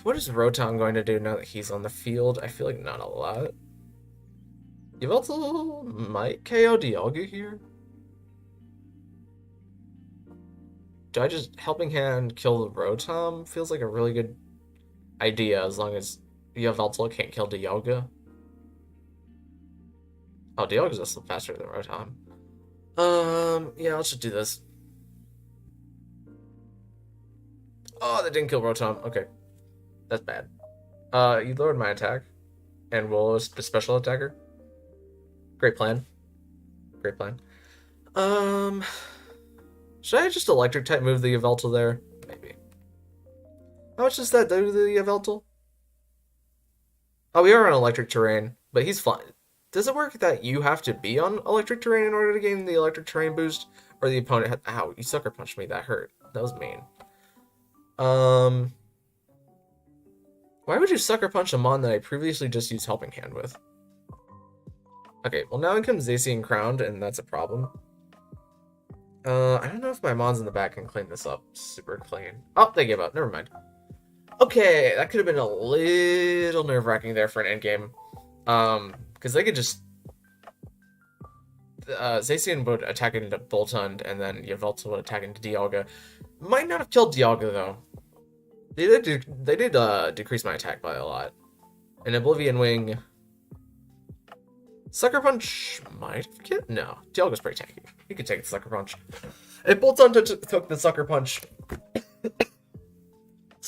A: What is Rotom going to do now that he's on the field? I feel like not a lot. Yveltal might KO Dialga here. Do I just Helping Hand kill the Rotom? Feels like a really good idea as long as Yveltal can't kill Dialga. Oh, Dialga's also faster than Rotom. Yeah, let's just do this. Oh, that didn't kill Rotom. Okay. That's bad. You lowered my attack. And Willow is the special attacker. Great plan. Great plan. Should I just electric type move the Yveltal there? Maybe. How much does that do to the Yveltal? Oh, we are on electric terrain, but he's fine. Does it work that you have to be on electric terrain in order to gain the electric terrain boost? Or the opponent had... Ow, you sucker punched me. That hurt. That was mean. Why would you sucker punch a mon that I previously just used Helping Hand with? Okay, well now in comes Zacian Crowned, and that's a problem. I don't know if my mons in the back can clean this up super clean. Oh, they gave up. Never mind. Okay, that could have been a little nerve-wracking there for an endgame. Because they could just... Zacian would attack into Boltund, and then Yveltal would attack into Dialga. Might not have killed Dialga, though. They did decrease my attack by a lot. An Oblivion Wing... Sucker Punch might have killed... No, Dialga's pretty tanky. He could take the Sucker Punch. If Boltund took the Sucker Punch...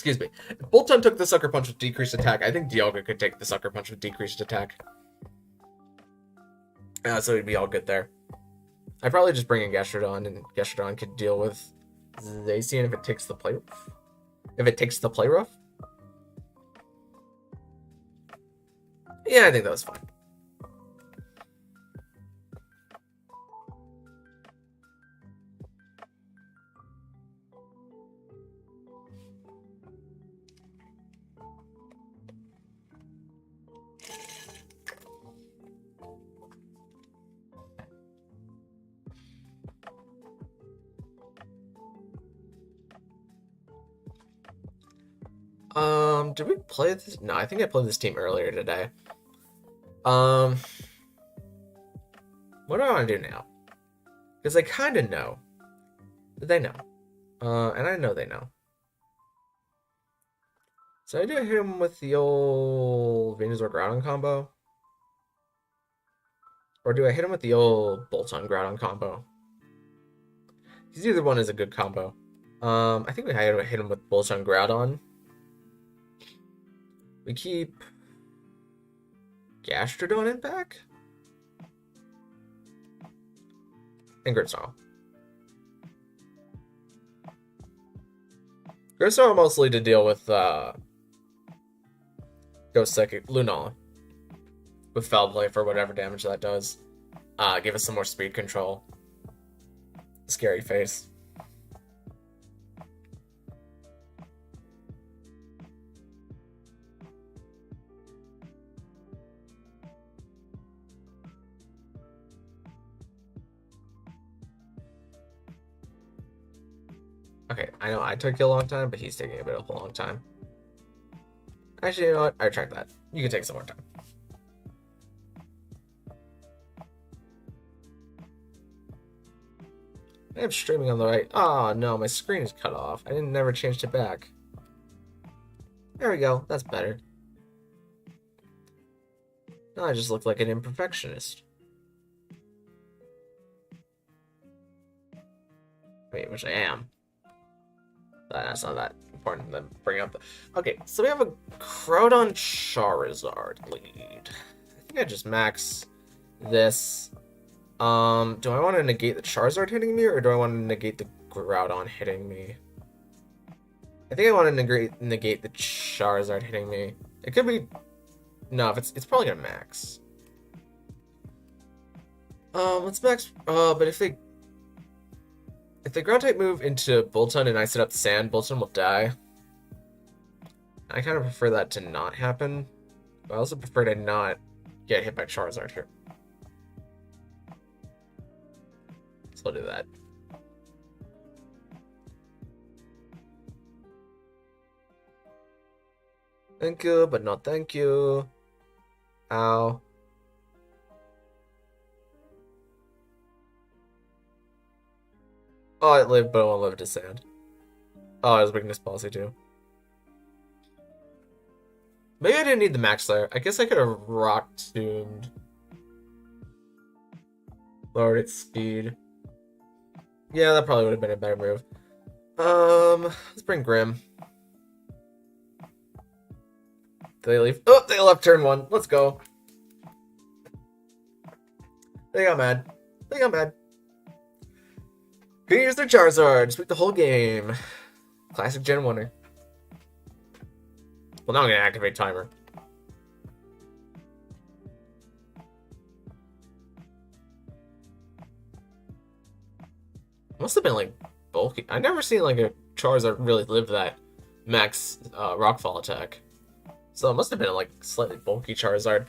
A: Excuse me. If Bolton took the Sucker Punch with decreased attack, I think Dialga could take the Sucker Punch with decreased attack. So he'd be all good there. I'd probably just bring in Gastrodon, and Gastrodon could deal with Zacian if it takes the play. If it takes the play rough. Yeah, I think that was fine. Did we play this? No, I think I played this team earlier today. What do I want to do now? Because I kind of know. They know. And I know they know. So I do hit him with the old Venusaur Groudon combo? Or do I hit him with the old Bolton Groudon combo? Because either one is a good combo. I think we hit him with Bolton Groudon. We keep Gastrodon in back? And Grimmsnarl. Grimmsnarl mostly to deal with Ghost Psychic Lunala with Foul Play for whatever damage that does. Give us some more speed control. Scary face. Okay, I know I took you a long time, but he's taking a bit of a long time. Actually, you know what? I retract that. You can take some more time. I am streaming on the right. Oh no, my screen is cut off. I didn't never changed it back. There we go. That's better. Now I just look like an imperfectionist. Wait, which I am. That's not that important to bring up. Okay, so we have a Groudon Charizard lead. I think I just max this. Do I want to negate the Charizard hitting me, or do I want to negate the Groudon hitting me? I think I want to negate the Charizard hitting me. It could be... No, if it's probably gonna max. Let's max... but if they ground type move into Bolton and I set up the sand, Bolton will die. I kind of prefer that to not happen. But I also prefer to not get hit by Charizard here. So I'll do that. Thank you, but not thank you. Ow. Oh, it lived, but it won't live to sand. Oh, it has weakness policy too. Maybe I didn't need the max there. I guess I could have rock tuned. Lowered its speed. Yeah, that probably would have been a better move. Let's bring Grim. Did they leave? Oh, they left turn one. Let's go. They got mad. They got mad. Couldn't use their Charizard. Sweep the whole game. Classic Gen 1er. Well, now I'm going to activate Timer. Must have been, like, bulky. I've never seen, like, a Charizard really live that max Rockfall attack. So it must have been, like, slightly bulky Charizard.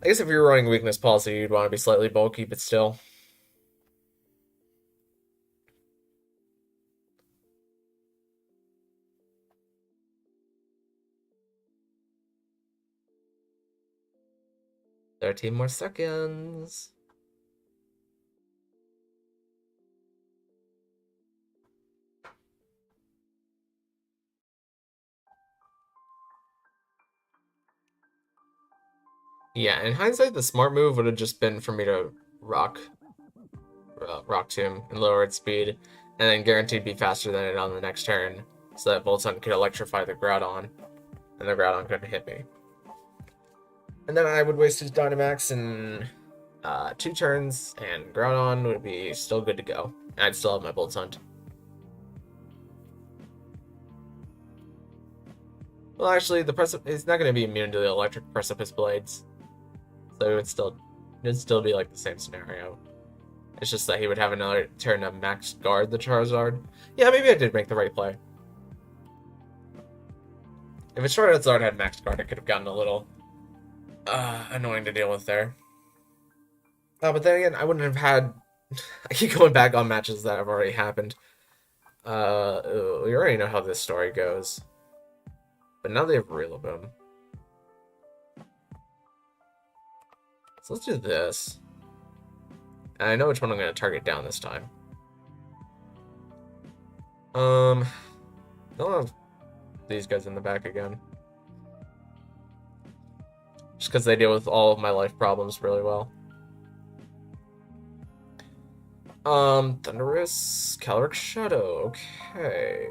A: I guess if you were running weakness policy, you'd want to be slightly bulky, but still. $13 more seconds. Yeah, in hindsight, the smart move would have just been for me to Rock Tomb and lower its speed, and then guaranteed be faster than it on the next turn. so that Voltron could electrify the Groudon, and the Groudon couldn't hit me. And then I would waste his Dynamax in 2 turns, and Groudon would be still good to go. And I'd still have my Boltund. Well, actually, it's not going to be immune to the electric Precipice Blades, so it'd still be like the same scenario. It's just that he would have another turn to max guard the Charizard. Yeah, maybe I did make the right play. If a Charizard had max guard, it could have gotten a little annoying to deal with there. But then again, I wouldn't have had... I keep going back on matches that have already happened. We already know how this story goes. But now they have Rillaboom. So let's do this. And I know which one I'm going to target down this time. Don't have these guys in the back again. Just because they deal with all of my life problems really well. Thunderous, Calyrex Shadow, okay.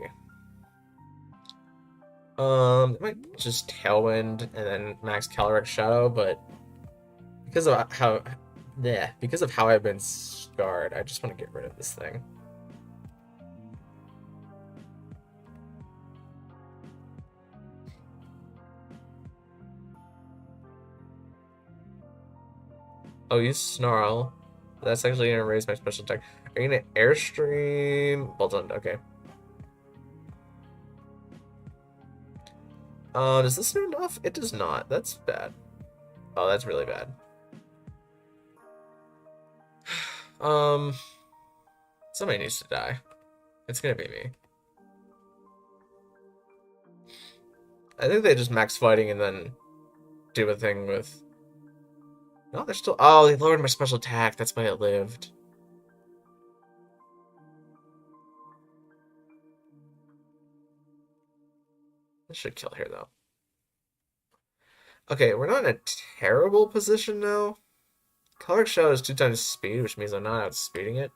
A: It might just Tailwind and then max Calyrex Shadow, but because of how I've been scarred, I just want to get rid of this thing. Oh, use Snarl. That's actually gonna raise my special attack. Are you gonna Airstream? Well done, okay. Does this do enough? It does not. That's bad. Oh, that's really bad. Somebody needs to die. It's gonna be me. I think they just max fighting and then do a thing with... No, they're still... Oh, they lowered my special attack. That's why it lived. This should kill here, though. Okay, we're not in a terrible position now. Calyrex Shadow is 2 times speed, which means I'm not outspeeding it.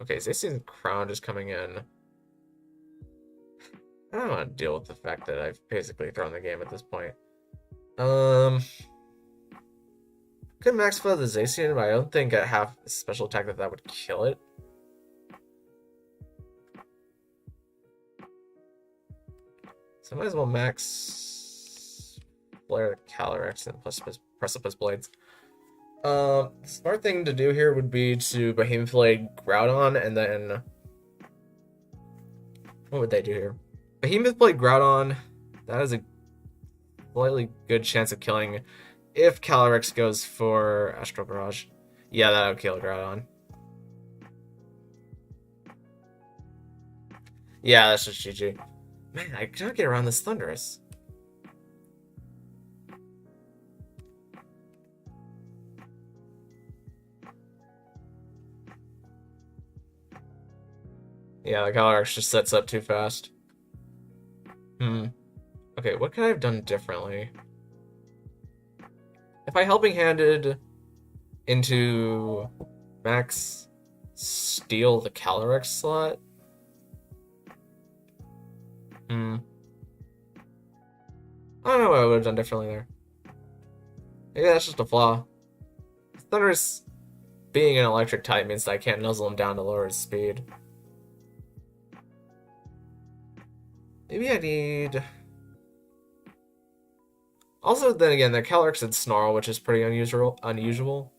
A: Okay, Zacian's Crown is coming in. I don't want to deal with the fact that I've basically thrown the game at this point. Could max flood the Zacian, but I don't think I have a special attack that would kill it. So I might as well max Flare the Calyrex and plus Precipice Blades. The smart thing to do here would be to Behemoth Blade Groudon, and then... What would they do here? Behemoth Blade Groudon, that is a slightly good chance of killing if Calyrex goes for Astral Barrage. Yeah, that would kill Groudon. Yeah, that's just GG. Man, I cannot get around this Thunderous. Yeah, the Calyrex just sets up too fast. Okay, what could I have done differently? If I Helping Handed into max steal the Calyrex slot? I don't know what I would have done differently there. Maybe that's just a flaw. Thunderous being an electric type means that I can't nuzzle him down to lower his speed. Maybe I need... Also, then again, the Calyrex had Snarl, which is pretty unusual.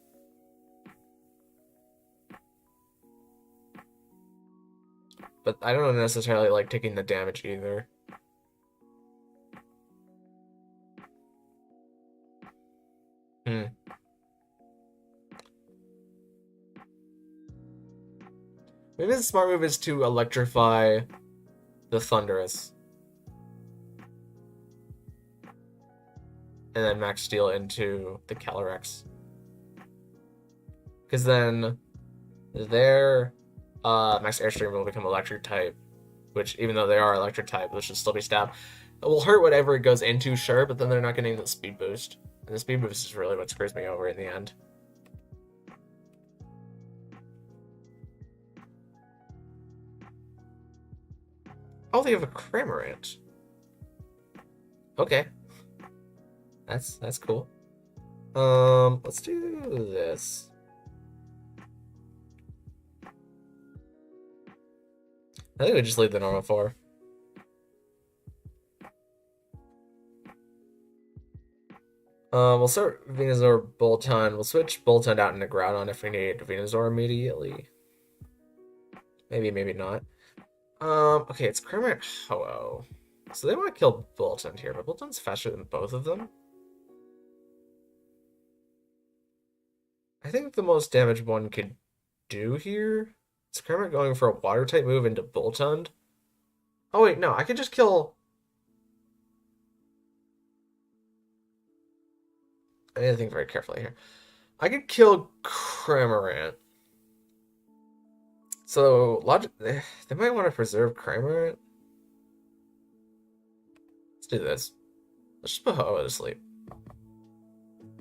A: But I don't necessarily like taking the damage either. Maybe the smart move is to electrify the Thunderous. And then max steal into the Calyrex. Because then their max Airstream will become electric type. Which, even though they are electric type, which should still be stab. It will hurt whatever it goes into, sure, but then they're not getting the speed boost. And the speed boost is really what screws me over in the end. Oh, they have a Cramorant. Okay. That's cool. Let's do this. I think we just leave the normal 4. We'll start Venusaur Boltund. We'll switch Boltund out into Groudon if we need Venusaur immediately. Maybe, maybe not. Okay, it's Cramorant Ho-Oh. So they want to kill Boltund here, but Boltund's faster than both of them. I think the most damage one could do here is Cramorant going for a water type move into Boltund. Oh wait, no, I could just kill. I need to think very carefully here. I could kill Cramorant. So logic, they might want to preserve Cramorant. Let's do this. Let's just put Ho-Oh to sleep.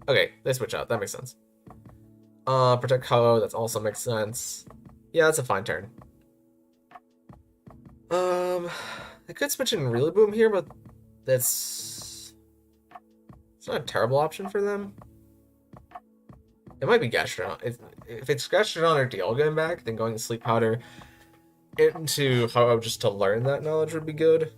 A: Okay, they switch out. That makes sense. Protect Ho-Oh. That also makes sense. Yeah, that's a fine turn. They could switch in Rillaboom here, but it's not a terrible option for them. It might be Gastrodon. If it's Gastrodon or Dialga back, then going Sleep Powder into Ho-Oh just to learn that knowledge would be good.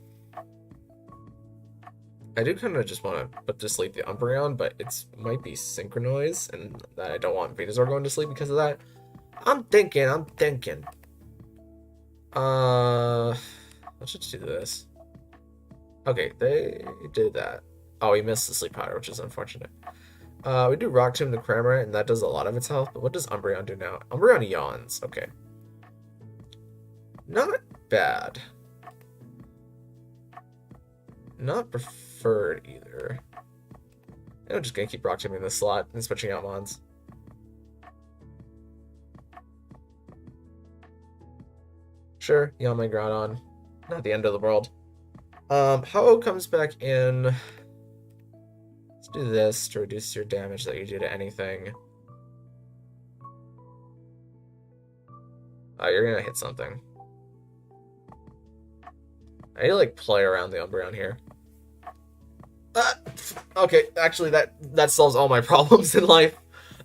A: I do kind of just want to put to sleep the Umbreon, but it might be Synchronoise, and that I don't want Venusaur going to sleep because of that. I'm thinking. Let's just do this. Okay, they did that. Oh, we missed the Sleep Powder, which is unfortunate. We do Rock Tomb to Cramorant, and that does a lot of its health, but what does Umbreon do now? Umbreon yawns. Okay. Not bad. Not preferred either. I'm just gonna keep Rock Tombing in this slot and switching out Mons. Sure, yawn my Groudon. Not the end of the world. Ho-Oh comes back in. Let's do this to reduce your damage that you do to anything. Oh, you're gonna hit something. I need to like play around the Umbreon here. Okay, actually that solves all my problems in life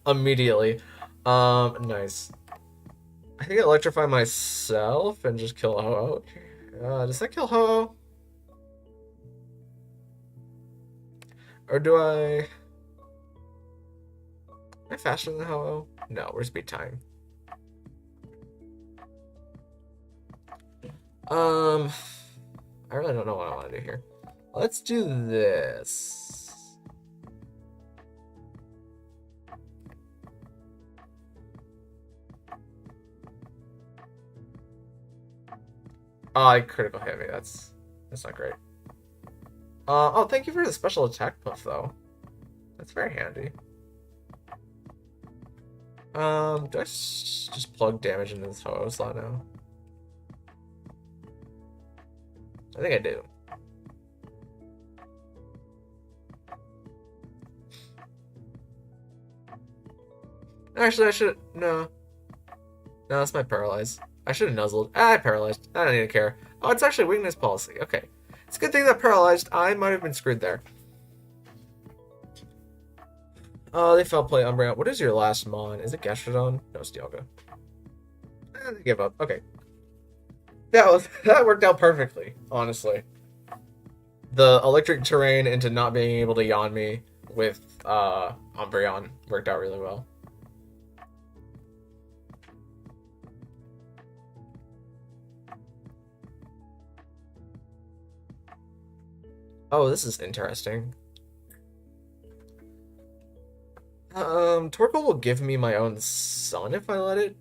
A: immediately. Nice. I think I electrify myself and just kill Ho-Oh. Does that kill Ho-Oh? Or do I... Am I faster than Ho-Oh? No, we're speed time. I really don't know what I want to do here. Let's do this. Oh, I critical hit me. That's not great. Oh, thank you for the special attack buff, though. That's very handy. Do I just plug damage into this Ho-Oh slot now? I think I do. Actually, I should... No. No, that's my Paralyze. I should have nuzzled. I paralyzed. I don't even care. Oh, it's actually weakness policy. Okay. It's a good thing that paralyzed. I might have been screwed there. Oh, they fell play Umbreon. What is your last Mon? Is it Gastrodon? No, it's Dialga. They give up. Okay. That worked out perfectly, honestly. The electric terrain into not being able to yawn me with Umbreon worked out really well. Oh, this is interesting. Torkoal will give me my own sun if I let it.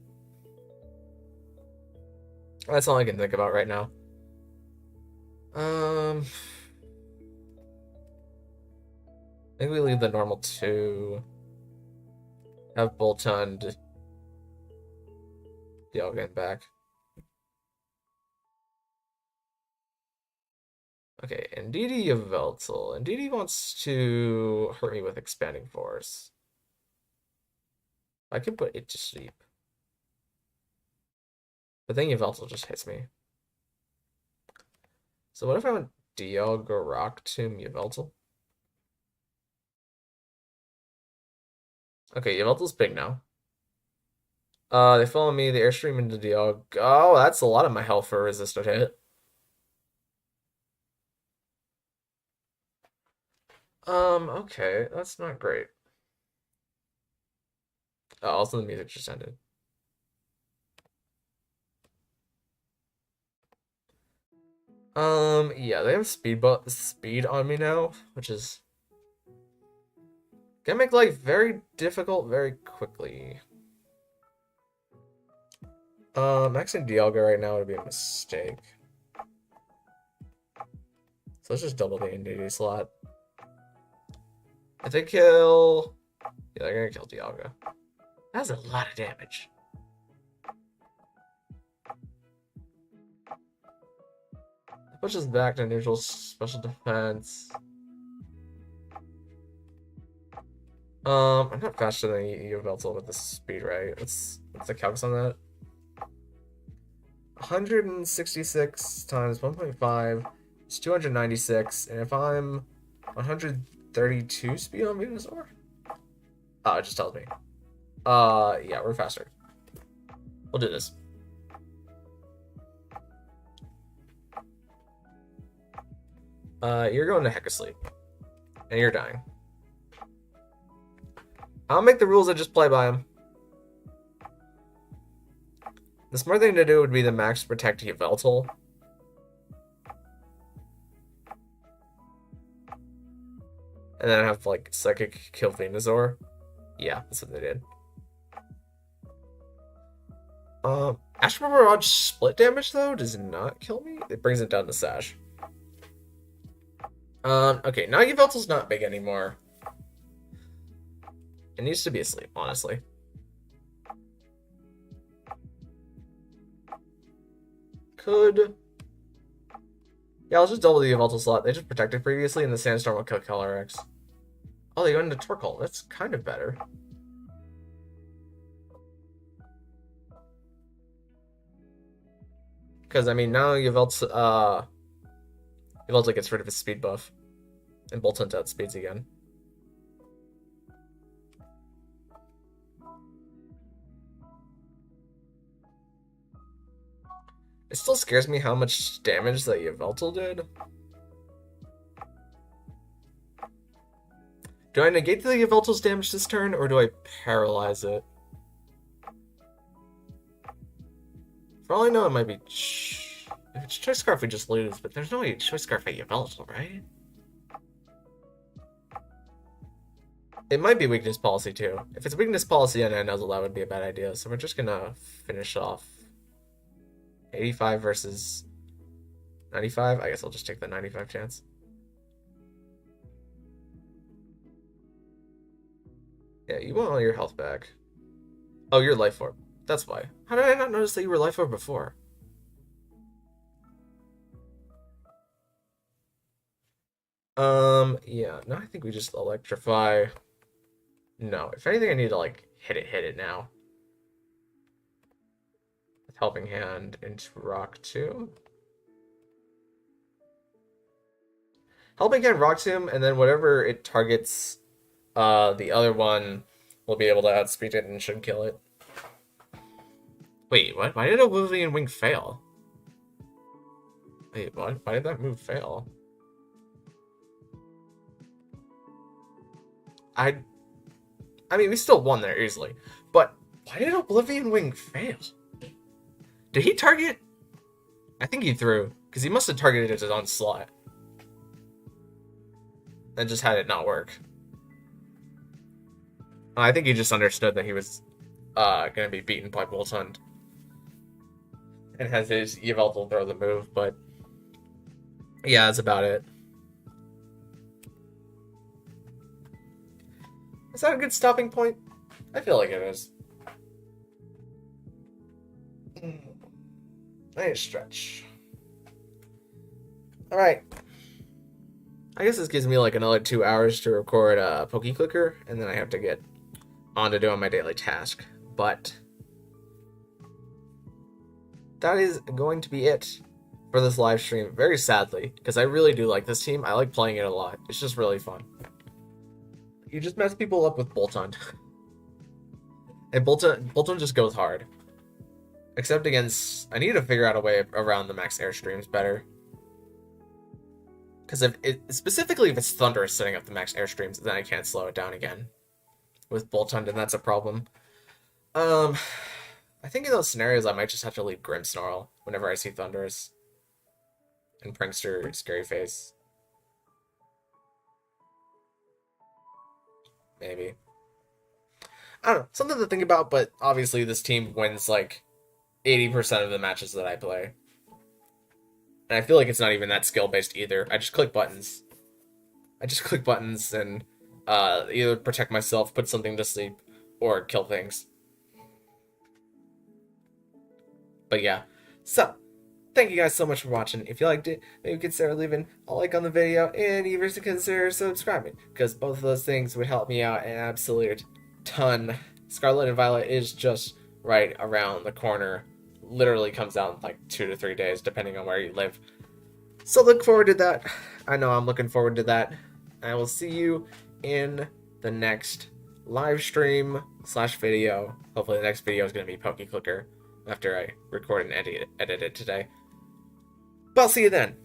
A: That's all I can think about right now. I think we leave the normal 2. Have Boltund. Dialga back. Okay, Indeedee Yveltal. Indeedee wants to hurt me with Expanding Force. I can put it to sleep. But then Yveltal just hits me. So what if I went Dialga, Rock Tomb, Yveltal? Okay, Yveltal's big now. They follow me, the airstream into Dialga. Oh, that's a lot of my health for a resisted hit. Okay, that's not great. Oh, also the music just ended. Yeah, they have speed on me now, which is gonna make life very difficult very quickly. Maxing Dialga right now would be a mistake. So let's just double the NDD slot. If they kill... Yeah, they're gonna kill Dialga. That's a lot of damage. It pushes back to neutral special defense. I'm not faster than you Veltal with the speed, right? What's the calcs on that? 166 times 1.5 is 296, and if I'm 132 speed on Venusaur? Oh, it just tells me. Yeah, we're faster. We'll do this. You're going to heck of sleep. And you're dying. I'll make the rules, I just play by them. The smart thing to do would be the max protect Yveltal. And then have, like, Psychic kill Venusaur. Yeah, that's what they did. Astral Barrage split damage, though, does not kill me. It brings it down to Sash. Okay, now Yveltal's not big anymore. It needs to be asleep, honestly. Could... Yeah, I'll just double the Yveltal slot. They just protected previously, and the Sandstorm will kill Calyrex. Oh, they go into Torkoal. That's kind of better. Because, I mean, now Yveltal gets rid of his speed buff. And Boltund outspeeds again. It still scares me how much damage that Yveltal did. Do I negate the Yveltal's damage this turn, or do I paralyze it? For all I know, it might be... If it's Choice Scarf, we just lose, but there's no way Choice Scarf at Yveltal, right? It might be Weakness Policy, too. If it's Weakness Policy and Nuzzle, that would be a bad idea, so we're just gonna finish off 85 versus 95. I guess I'll just take the 95 chance. Yeah, you want all your health back. Oh, you're Life Orb. That's why. How did I not notice that you were Life Orb before? Yeah. No, I think we just electrify. No, if anything, I need to, like, hit it now. With Helping Hand into Rock Tomb. Helping Hand, Rock Tomb, and then whatever it targets, the other one will be able to outspeed it and should kill it. Wait, what? Why did Oblivion Wing fail? Wait, what? Why did that move fail? I mean, we still won there easily, but why did Oblivion Wing fail? Did he target? I think he threw, because he must have targeted his own slot. And just had it not work. I think he just understood that he was going to be beaten by Boltund. And has his Yveltal throw the move, but yeah, that's about it. Is that a good stopping point? I feel like it is. Nice stretch. Alright. I guess this gives me like another 2 hours to record a Poke Clicker, and then I have to get on to doing my daily task. But that is going to be it for this live stream, very sadly, because I really do like this team. I like playing it a lot. It's just really fun. You just mess people up with Bolton. And Bolton just goes hard. Except against... I need to figure out a way around the max airstreams better. Because specifically if it's Thunderous setting up the max airstreams, then I can't slow it down again. With Bolton, and that's a problem. I think in those scenarios I might just have to leave Grimmsnarl whenever I see Thunderous. And Prankster Scary Face. Maybe. I don't know. Something to think about, but obviously this team wins like 80% of the matches that I play. And I feel like it's not even that skill-based either. I just click buttons. And either protect myself, put something to sleep, or kill things. But yeah. So, thank you guys so much for watching. If you liked it, maybe consider leaving a like on the video, and even consider subscribing, because both of those things would help me out an absolute ton. Scarlett and Violet is just right around the corner. Literally comes out in like 2 to 3 days, depending on where you live. So look forward to that. I know I'm looking forward to that. I will see you in the next live stream / video. Hopefully the next video is going to be Poke Clicker after I record and edit it today. But I'll see you then.